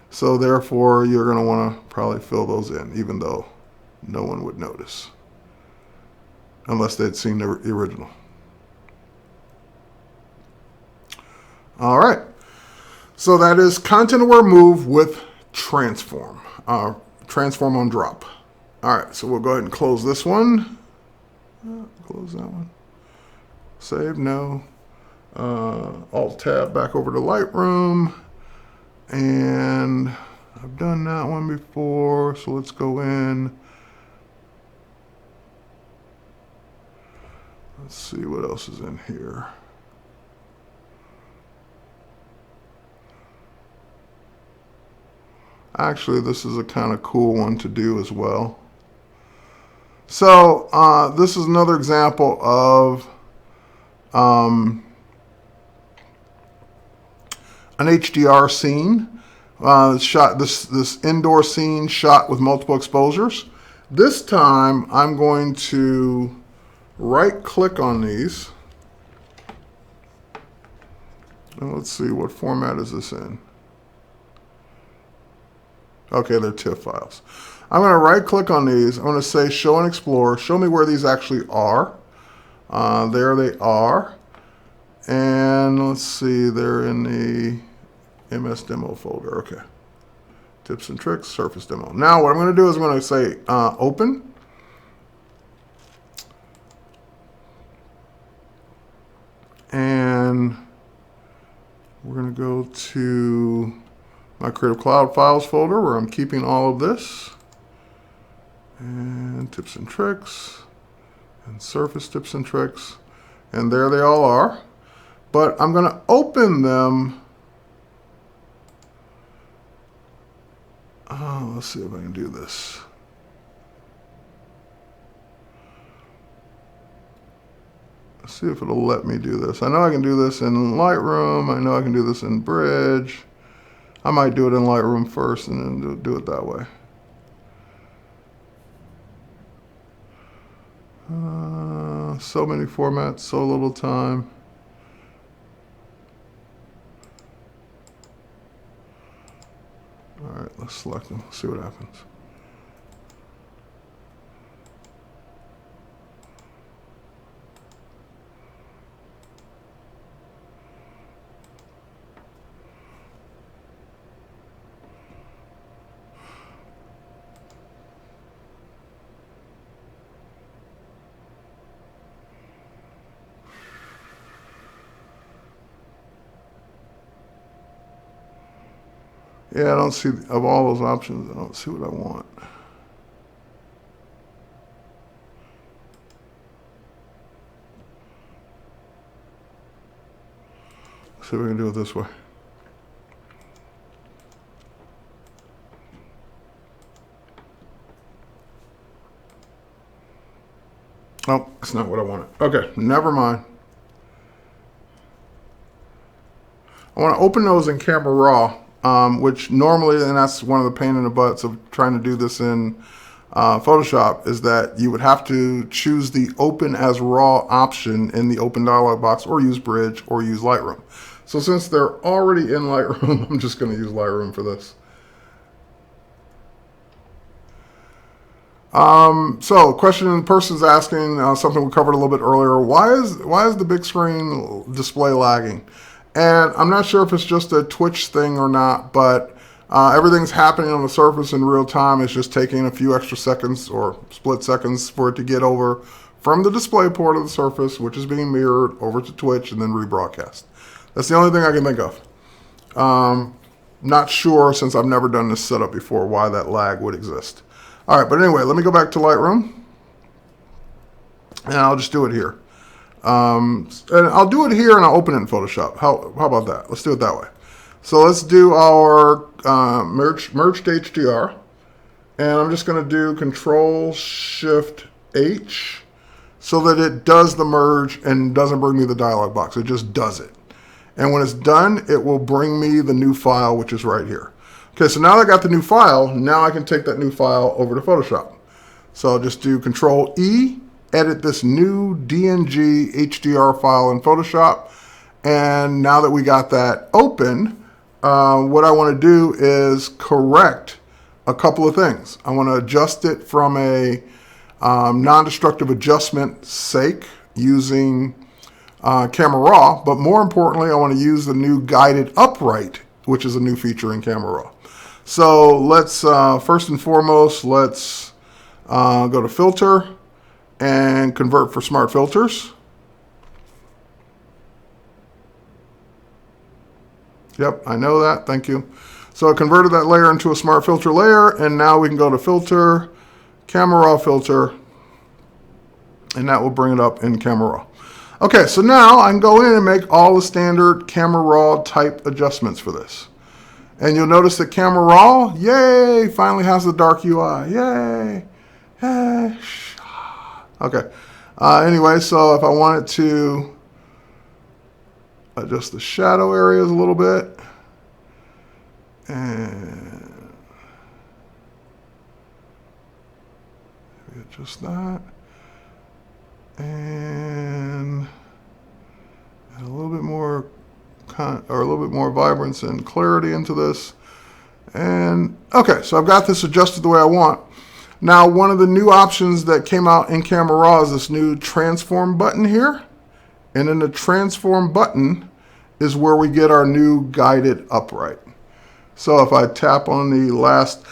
So therefore, you're going to want to probably fill those in, even though no one would notice, unless they'd seen the original. All right, so that is Content Aware Move with transform. Transform on drop. All right, so we'll go ahead and close this one. Close that one. Save, no. Alt tab back over to Lightroom. And I've done that one before, so let's go in. Let's see what else is in here. Actually, this is a kind of cool one to do as well. So this is another example of an HDR scene. Shot this indoor scene shot with multiple exposures. This time I'm going to right click on these. And let's see, what format is this in? Okay, they're TIFF files. I'm going to right click on these. I'm going to say show and explore. Show me where these actually are. There they are. And let's see, they're in the MS demo folder. Okay. Tips and tricks, surface demo. Now what I'm going to do is I'm going to say open. And we're going to go to my Creative Cloud Files folder where I'm keeping all of this. And tips and tricks. And surface tips and tricks. And there they all are. But I'm going to open them. Let's see if I can do this. Let's see if it'll let me do this. I know I can do this in Lightroom. I know I can do this in Bridge. I might do it in Lightroom first and then do it that way. So many formats, so little time. All right, let's select them, see what happens. Yeah, I don't see, of all those options, I don't see what I want. Let's see if we can do it this way. Oh, that's not what I wanted. Okay, never mind. I want to open those in Camera Raw. Which normally, and that's one of the pain in the butts of trying to do this in Photoshop, is that you would have to choose the open as raw option in the open dialog box, or use Bridge, or use Lightroom. So since they're already in Lightroom, I'm just going to use Lightroom for this. So question the person's asking, something we covered a little bit earlier, why is the big screen display lagging? And I'm not sure if it's just a Twitch thing or not, but everything's happening on the surface in real time. It's just taking a few extra seconds or split seconds for it to get over from the display port of the surface, which is being mirrored, over to Twitch and then rebroadcast. That's the only thing I can think of. Not sure, since I've never done this setup before, why that lag would exist. All right, but anyway, let me go back to Lightroom. And I'll just do it here. And I'll do it here and I'll open it in Photoshop. How about that? Let's do it that way. So let's do our merged HDR. And I'm just going to do Control-Shift-H so that it does the merge and doesn't bring me the dialog box. It just does it. And when it's done, it will bring me the new file, which is right here. Okay, so now that I got the new file, now I can take that new file over to Photoshop. So I'll just do Control-E. Edit this new DNG HDR file in Photoshop. And now that we got that open, what I want to do is correct a couple of things. I want to adjust it from a non-destructive adjustment sake using Camera Raw, but more importantly, I want to use the new guided upright, which is a new feature in Camera Raw. So let's, first and foremost, let's go to filter and convert for smart filters. Yep, I know that. Thank you. So I converted that layer into a smart filter layer, and now we can go to filter, camera raw filter, and that will bring it up in camera raw. Okay, so now I can go in and make all the standard camera raw type adjustments for this. And you'll notice that camera raw, yay, finally has the dark UI. Yay. Hey. Okay. Anyway, so if I wanted to adjust the shadow areas a little bit, and adjust that, and add a little bit more vibrance and clarity into this. And okay, so I've got this adjusted the way I want. Now, one of the new options that came out in Camera Raw is this new transform button here. And in the transform button is where we get our new guided upright. So if I tap on the last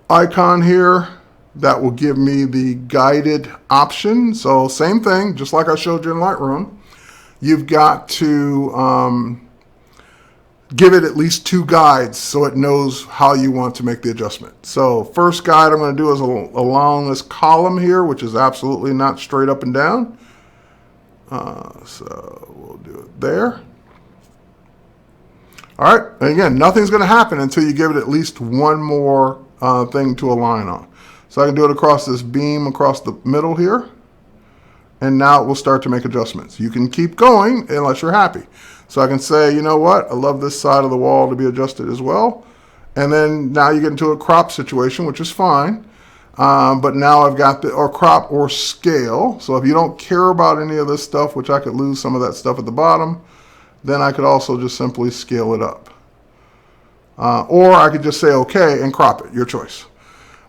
icon here, that will give me the guided option. So same thing, just like I showed you in Lightroom. You've got to give it at least 2 guides so it knows how you want to make the adjustment. So first guide I'm going to do is along this column here, which is absolutely not straight up and down. So we'll do it there. All right, and again, nothing's going to happen until you give it at least one more thing to align on. So I can do it across this beam across the middle here. And now it will start to make adjustments. You can keep going unless you're happy. So I can say, you know what, I love this side of the wall to be adjusted as well. And then now you get into a crop situation, which is fine. But now I've got the, or crop or scale. So if you don't care about any of this stuff, which I could lose some of that stuff at the bottom, then I could also just simply scale it up. Or I could just say okay and crop it, your choice.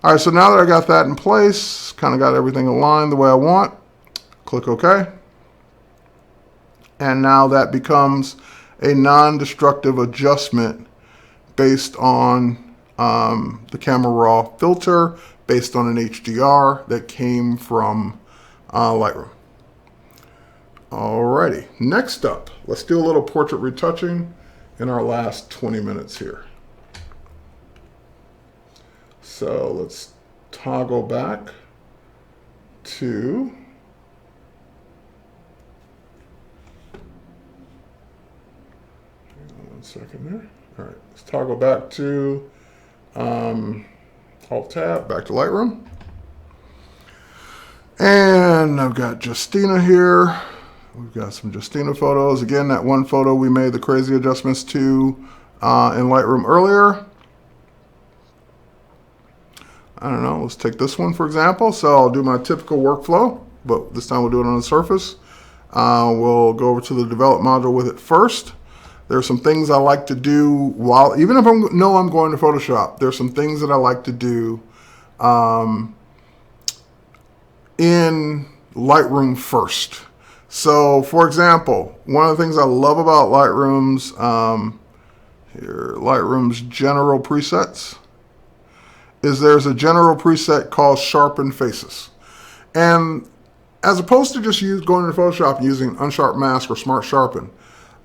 All right, so now that I got that in place, kind of got everything aligned the way I want, click OK. And now that becomes a non-destructive adjustment based on the Camera Raw filter, based on an HDR that came from Lightroom. Alrighty, next up, let's do a little portrait retouching in our last 20 minutes here. So let's toggle back to one second there. All right, let's toggle back to Alt-Tab, back to Lightroom. And I've got Justina here. We've got some Justina photos. Again, that one photo we made the crazy adjustments to in Lightroom earlier. I don't know, let's take this one for example. So I'll do my typical workflow, but this time we'll do it on the surface. We'll go over to the develop module with it first. There are some things I like to do while, even if I know I'm going to Photoshop, there's some things that I like to do in Lightroom first. So for example, one of the things I love about Lightroom's general presets is there's a general preset called Sharpen Faces. And as opposed to just going into Photoshop and using Unsharp Mask or Smart Sharpen,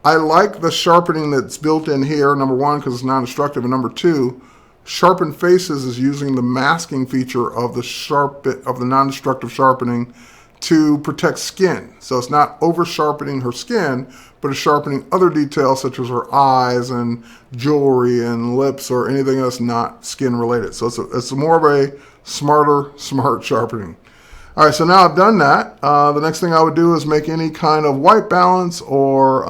I like the sharpening that's built in here, number one, because it's non-destructive, and number two, Sharpen Faces is using the masking feature of the non-destructive sharpening to protect skin. So it's not over-sharpening her skin, but it's sharpening other details such as her eyes and jewelry and lips or anything that's not skin related. So it's more of a smart sharpening. All right, so now I've done that. The next thing I would do is make any kind of white balance or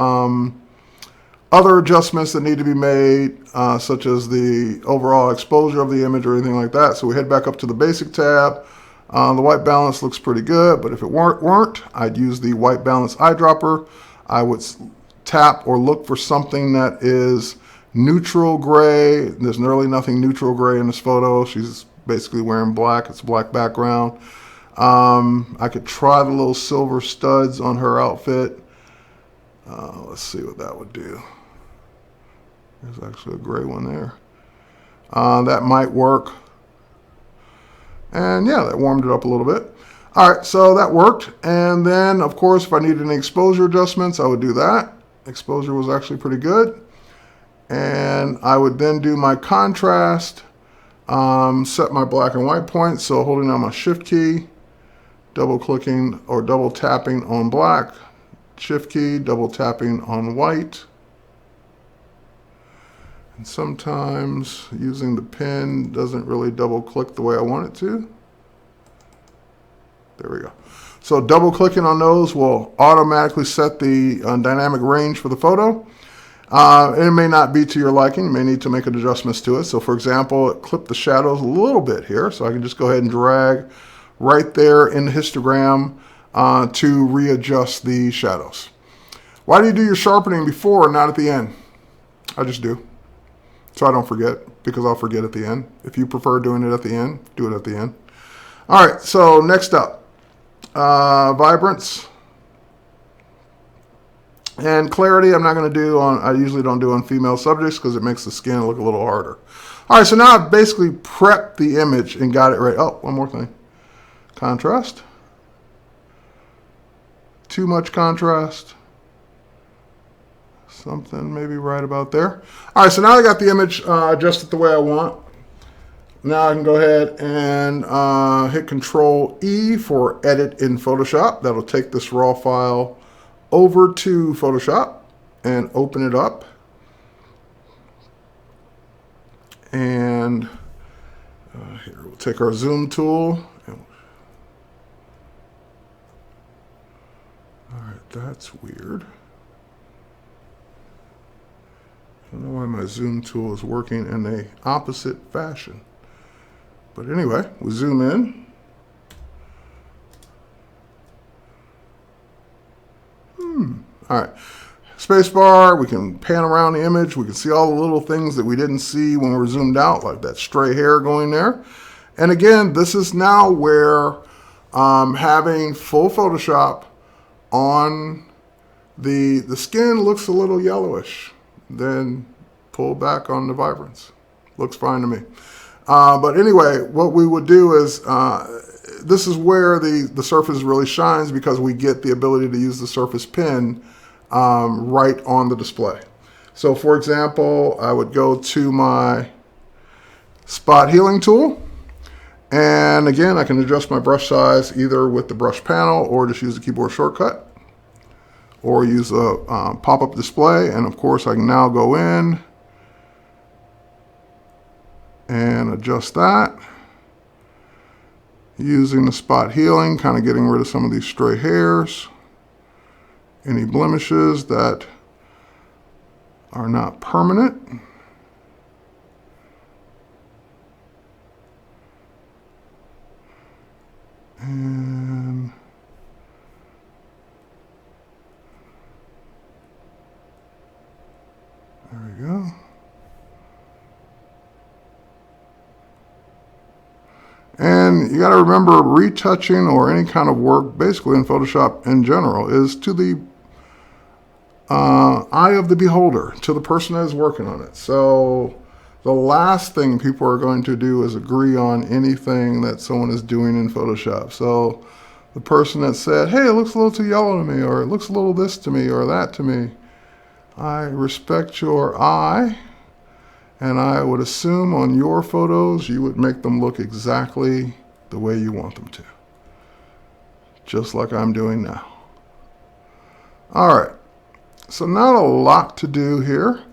other adjustments that need to be made, such as the overall exposure of the image or anything like that. So we head back up to the basic tab. The white balance looks pretty good, but if it weren't, I'd use the white balance eyedropper. I would tap or look for something that is neutral gray. There's really nothing neutral gray in this photo. She's basically wearing black. It's a black background. I could try the little silver studs on her outfit. Let's see what that would do. There's actually a gray one there. That might work. And yeah, that warmed it up a little bit. All right, so that worked. And then, of course, if I needed any exposure adjustments, I would do that. Exposure was actually pretty good. And I would then do my contrast, set my black and white points. So holding down my shift key, double clicking or double tapping on black, shift key, double tapping on white. And sometimes using the pen doesn't really double click the way I want it to. There we go. So double clicking on those will automatically set the dynamic range for the photo. It may not be to your liking. You may need to make adjustments to it. So for example, clip the shadows a little bit here. So I can just go ahead and drag right there in the histogram to readjust the shadows. Why do you do your sharpening before and not at the end? I just do. So I don't forget, because I'll forget at the end. If you prefer doing it at the end, do it at the end. All right, so next up, vibrance. And clarity, I'm not going to do on, I usually don't do on female subjects because it makes the skin look a little harder. All right, so now I've basically prepped the image and got it right. Oh, one more thing. Contrast. Too much contrast. Something maybe right about there. All right, so now I got the image adjusted the way I want. Now I can go ahead and hit Control E for Edit in Photoshop. That'll take this raw file over to Photoshop and open it up. And here we'll take our zoom tool. All right, that's weird. I don't know why my zoom tool is working in the opposite fashion. But anyway, we zoom in. All right, spacebar, we can pan around the image. We can see all the little things that we didn't see when we were zoomed out, like that stray hair going there. And again, this is now where having full Photoshop on the skin looks a little yellowish. Then pull back on the vibrance. Looks fine to me. But anyway, what we would do is, this is where the surface really shines because we get the ability to use the surface pen right on the display. So for example, I would go to my spot healing tool. And again, I can adjust my brush size either with the brush panel or just use the keyboard shortcut. Or use a pop-up display, and of course I can now go in and adjust that using the spot healing, kind of getting rid of some of these stray hairs, any blemishes that are not permanent. And there we go. And you got to remember, retouching or any kind of work, basically in Photoshop in general, is to the eye of the beholder, to the person that is working on it. So the last thing people are going to do is agree on anything that someone is doing in Photoshop. So the person that said, hey, it looks a little too yellow to me, or it looks a little this to me, or that to me, I respect your eye, and I would assume on your photos you would make them look exactly the way you want them to. Just like I'm doing now. All right, so not a lot to do here.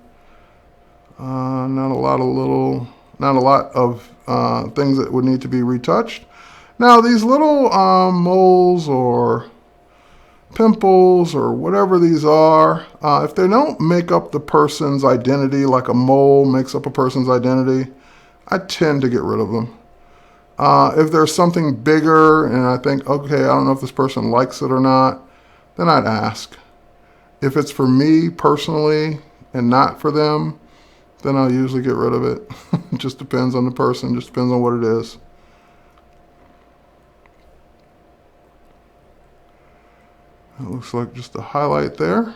Not a lot of things that would need to be retouched. Now these little moles or pimples or whatever these are, if they don't make up the person's identity, like a mole makes up a person's identity, I tend to get rid of them. If there's something bigger and I think, okay, I don't know if this person likes it or not, then I'd ask. If it's for me personally and not for them, then I'll usually get rid of it. It just depends on the person, just depends on what it is. It looks like just a highlight there.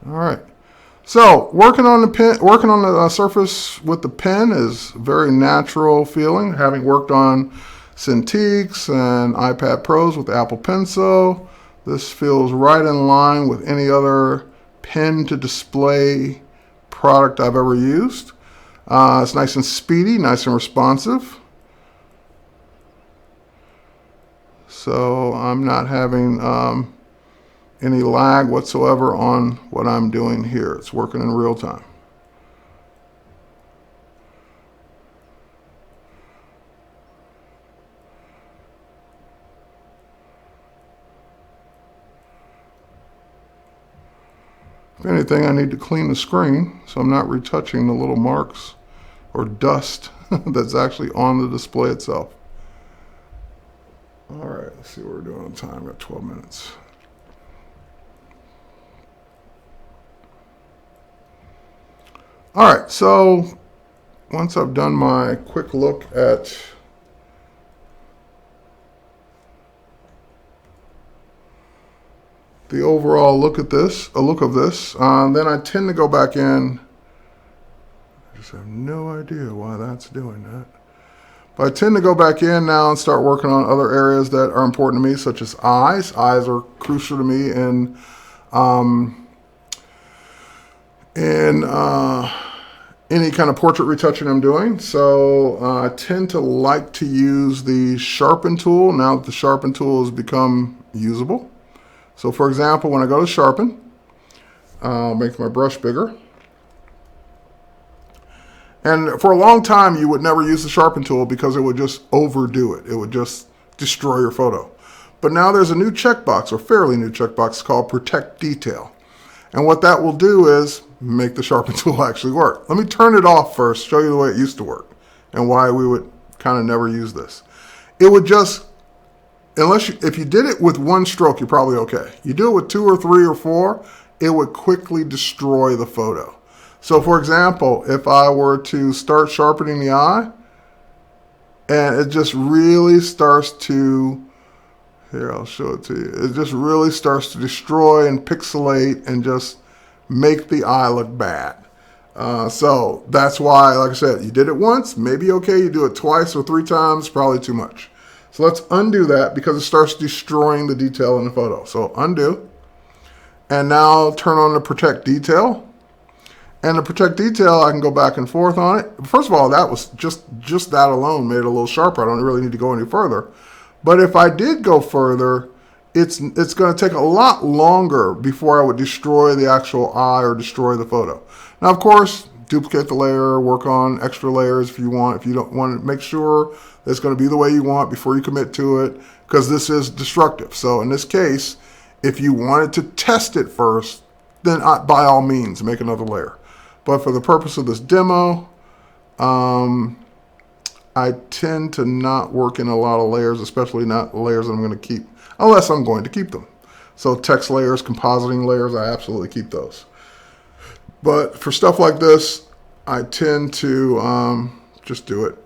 All right. So working on the surface with the pen is very natural feeling. Having worked on Cintiqs and iPad Pros with the Apple Pencil, this feels right in line with any other pen to display product I've ever used. It's nice and speedy, nice and responsive. So I'm not having any lag whatsoever on what I'm doing here. It's working in real time. If anything, I need to clean the screen so I'm not retouching the little marks or dust that's actually on the display itself. All right, let's see what we're doing on time. Got 12 minutes. All right, so once I've done my quick look at the overall look of this, then I tend to go back in. I just have no idea why that's doing that. But I tend to go back in now and start working on other areas that are important to me, such as eyes. Eyes are crucial to me in any kind of portrait retouching I'm doing. So I tend to like to use the sharpen tool now that the sharpen tool has become usable. So for example, when I go to sharpen, I'll make my brush bigger. And for a long time, you would never use the sharpen tool because it would just overdo it. It would just destroy your photo. But now there's a new checkbox, or fairly new checkbox, called Protect Detail. And what that will do is make the sharpen tool actually work. Let me turn it off first, show you the way it used to work and why we would kind of never use this. It would just, if you did it with one stroke, you're probably okay. You do it with 2 or 3 or 4, it would quickly destroy the photo. So for example, if I were to start sharpening the eye and it just really starts to, here, I'll show it to you. It just really starts to destroy and pixelate and just make the eye look bad. So that's why, like I said, you did it once, maybe okay. You do it twice or 3 times, probably too much. So let's undo that because it starts destroying the detail in the photo. So undo. And now turn on the Protect Detail. And the Protect Detail, I can go back and forth on it. First of all, that was just that alone made it a little sharper. I don't really need to go any further. But if I did go further, it's going to take a lot longer before I would destroy the actual eye or destroy the photo. Now, of course, duplicate the layer, work on extra layers if you want. If you don't want to, make sure that it's going to be the way you want before you commit to it, because this is destructive. So in this case, if you wanted to test it first, then by all means, make another layer. But for the purpose of this demo, I tend to not work in a lot of layers, especially not layers that I'm going to keep, unless I'm going to keep them. So text layers, compositing layers, I absolutely keep those. But for stuff like this, I tend to just do it.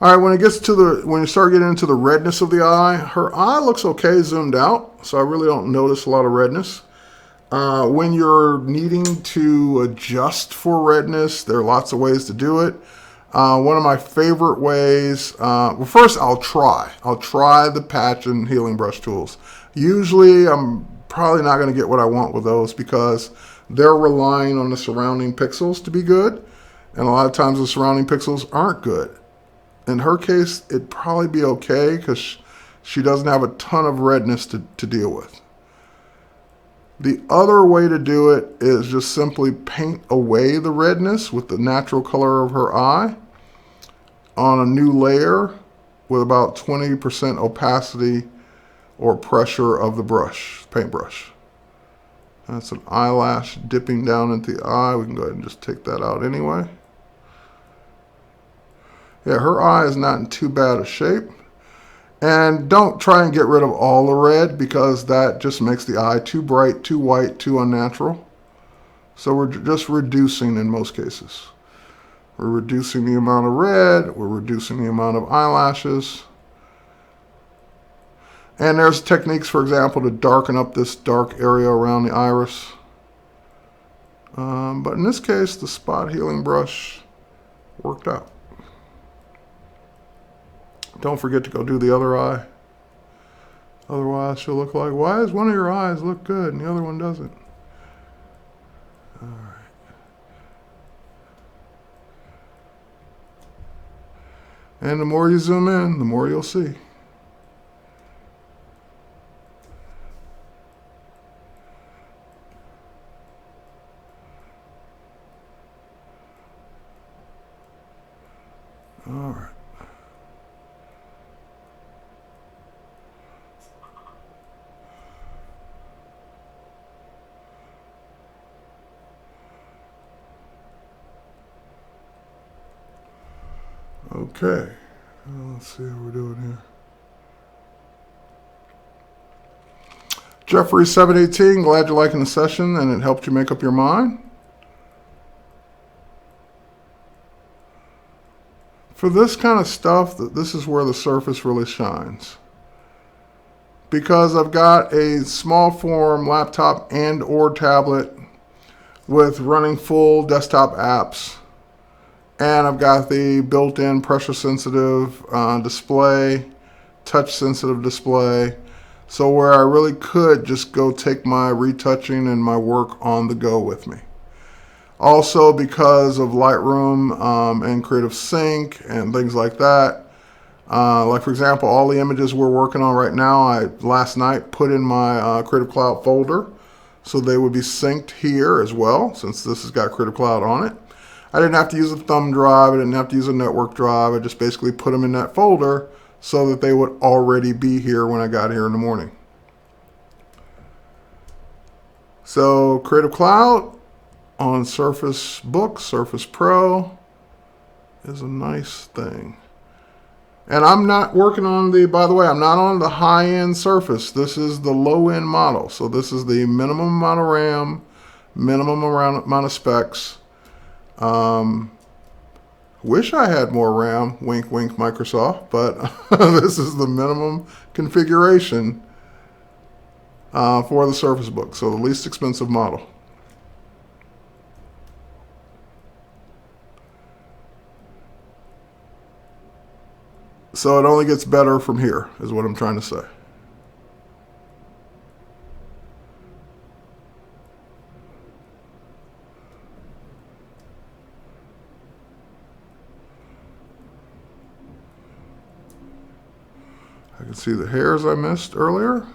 All right, when you start getting into the redness of the eye, her eye looks okay zoomed out, so I really don't notice a lot of redness. When you're needing to adjust for redness, there are lots of ways to do it. One of my favorite ways, well, first I'll try the patch and healing brush tools. Usually I'm probably not going to get what I want with those because they're relying on the surrounding pixels to be good, and a lot of times the surrounding pixels aren't good. In her case, it'd probably be okay because she doesn't have a ton of redness to deal with. The other way to do it is just simply paint away the redness with the natural color of her eye on a new layer with about 20% opacity or pressure of the brush, paintbrush. That's an eyelash dipping down into the eye. We can go ahead and just take that out anyway. Yeah, her eye is not in too bad a shape. And don't try and get rid of all the red because that just makes the eye too bright, too white, too unnatural. So we're just reducing in most cases. We're reducing the amount of red. We're reducing the amount of eyelashes. And there's techniques, for example, to darken up this dark area around the iris. But in this case, the spot healing brush worked out. Don't forget to go do the other eye. Otherwise, she'll look like, why does one of your eyes look good and the other one doesn't? All right. And the more you zoom in, the more you'll see. All right. Okay, let's see how we're doing here. Jeffrey718, glad you're liking the session and it helped you make up your mind. For this kind of stuff, this is where the surface really shines. Because I've got a small form laptop and or tablet with running full desktop apps. And I've got the built-in pressure-sensitive display, touch-sensitive display. So where I really could just go take my retouching and my work on the go with me. Also because of Lightroom and Creative Sync and things like that. Like for example, all the images we're working on right now, I last night put in my Creative Cloud folder. So they would be synced here as well, since this has got Creative Cloud on it. I didn't have to use a thumb drive, I didn't have to use a network drive, I just basically put them in that folder so that they would already be here when I got here in the morning. So Creative Cloud on Surface Book, Surface Pro is a nice thing. And I'm not working on the, by the way, I'm not on the high-end Surface. This is the low-end model. So this is the minimum amount of RAM, minimum amount of specs. Wish I had more RAM, wink wink Microsoft, but this is the minimum configuration for the Surface Book, so the least expensive model. So it only gets better from here, is what I'm trying to say. I can see the hairs I missed earlier.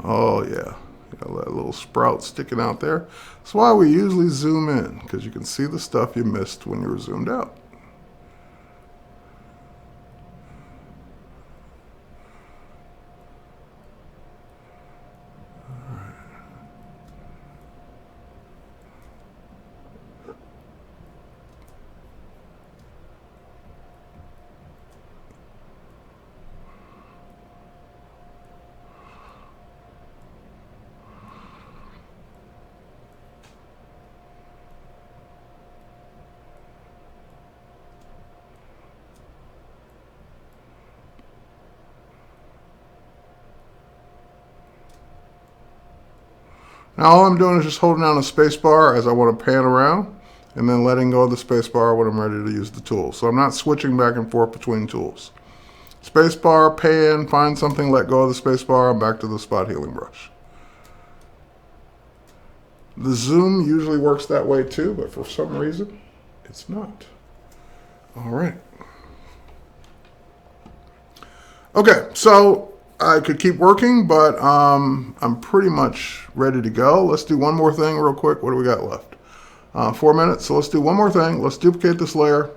Oh yeah, got that little sprout sticking out there. That's why we usually zoom in, because you can see the stuff you missed when you were zoomed out. Now all I'm doing is just holding down the space bar as I want to pan around and then letting go of the space bar when I'm ready to use the tool. So I'm not switching back and forth between tools. Space bar, pan, find something, let go of the space bar, I'm back to the spot healing brush. The zoom usually works that way too, but for some reason it's not. All right. Okay, so I could keep working, but I'm pretty much ready to go. Let's do one more thing real quick. What do we got left? 4 minutes, so let's do one more thing. Let's duplicate this layer.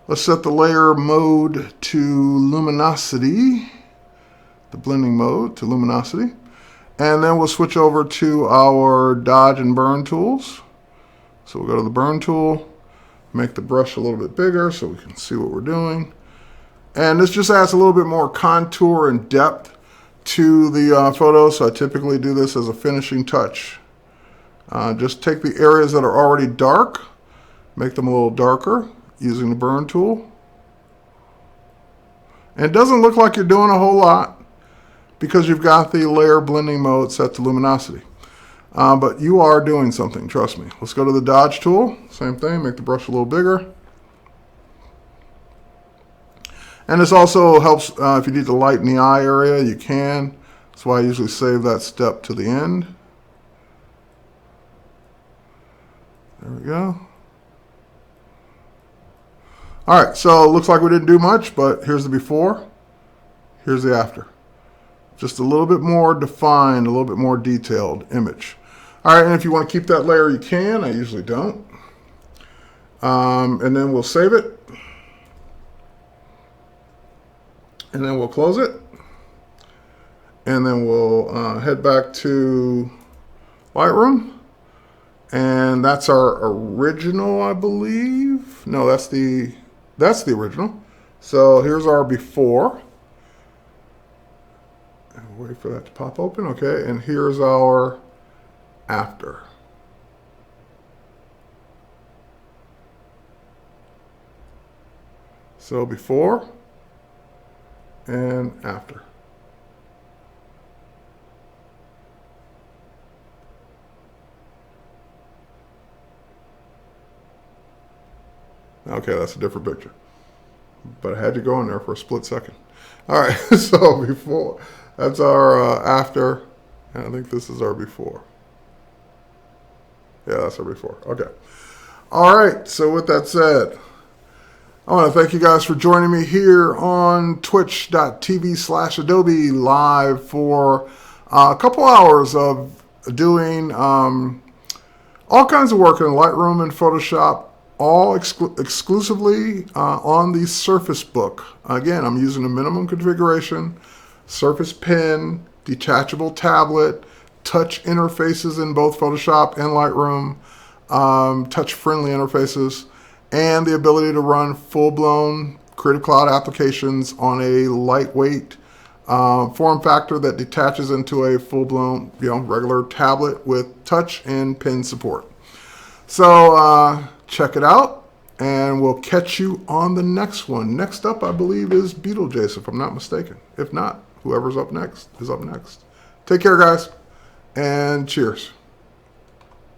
Let's set the layer mode to luminosity, the blending mode to luminosity. And then we'll switch over to our dodge and burn tools. So we'll go to the burn tool, make the brush a little bit bigger so we can see what we're doing. And this just adds a little bit more contour and depth to the photo, so I typically do this as a finishing touch Just take the areas that are already dark, make them a little darker using the burn tool. And it doesn't look like you're doing a whole lot because you've got the layer blending mode set to luminosity. But you are doing something, trust me. Let's go to the dodge tool. Same thing, make the brush a little bigger. And this also helps if you need to lighten the eye area, you can. That's why I usually save that step to the end. There we go. All right, so it looks like we didn't do much, but here's the before, here's the after. Just a little bit more defined, a little bit more detailed image. All right, and if you want to keep that layer, you can. I usually don't. And then we'll save it. And then we'll close it. And then we'll head back to Lightroom. And that's our original, I believe. No, that's the original. So here's our before. And wait for that to pop open. Okay, and here's our after. So before and after. Okay, that's a different picture. But I had to go in there for a split second. All right, so before, that's our after, and I think this is our before. Yeah, that's our before. Okay. All right, so with that said, I want to thank you guys for joining me here on twitch.tv/Adobe live for a couple hours of doing all kinds of work in Lightroom and Photoshop, all exclusively on the Surface Book. Again, I'm using a minimum configuration, Surface Pen, detachable tablet, touch interfaces in both Photoshop and Lightroom, touch-friendly interfaces, and the ability to run full-blown Creative Cloud applications on a lightweight form factor that detaches into a full-blown, regular tablet with touch and pen support. So check it out, and we'll catch you on the next one. Next up, I believe, is Beetlejuice, if I'm not mistaken. If not, whoever's up next is up next. Take care, guys, and cheers.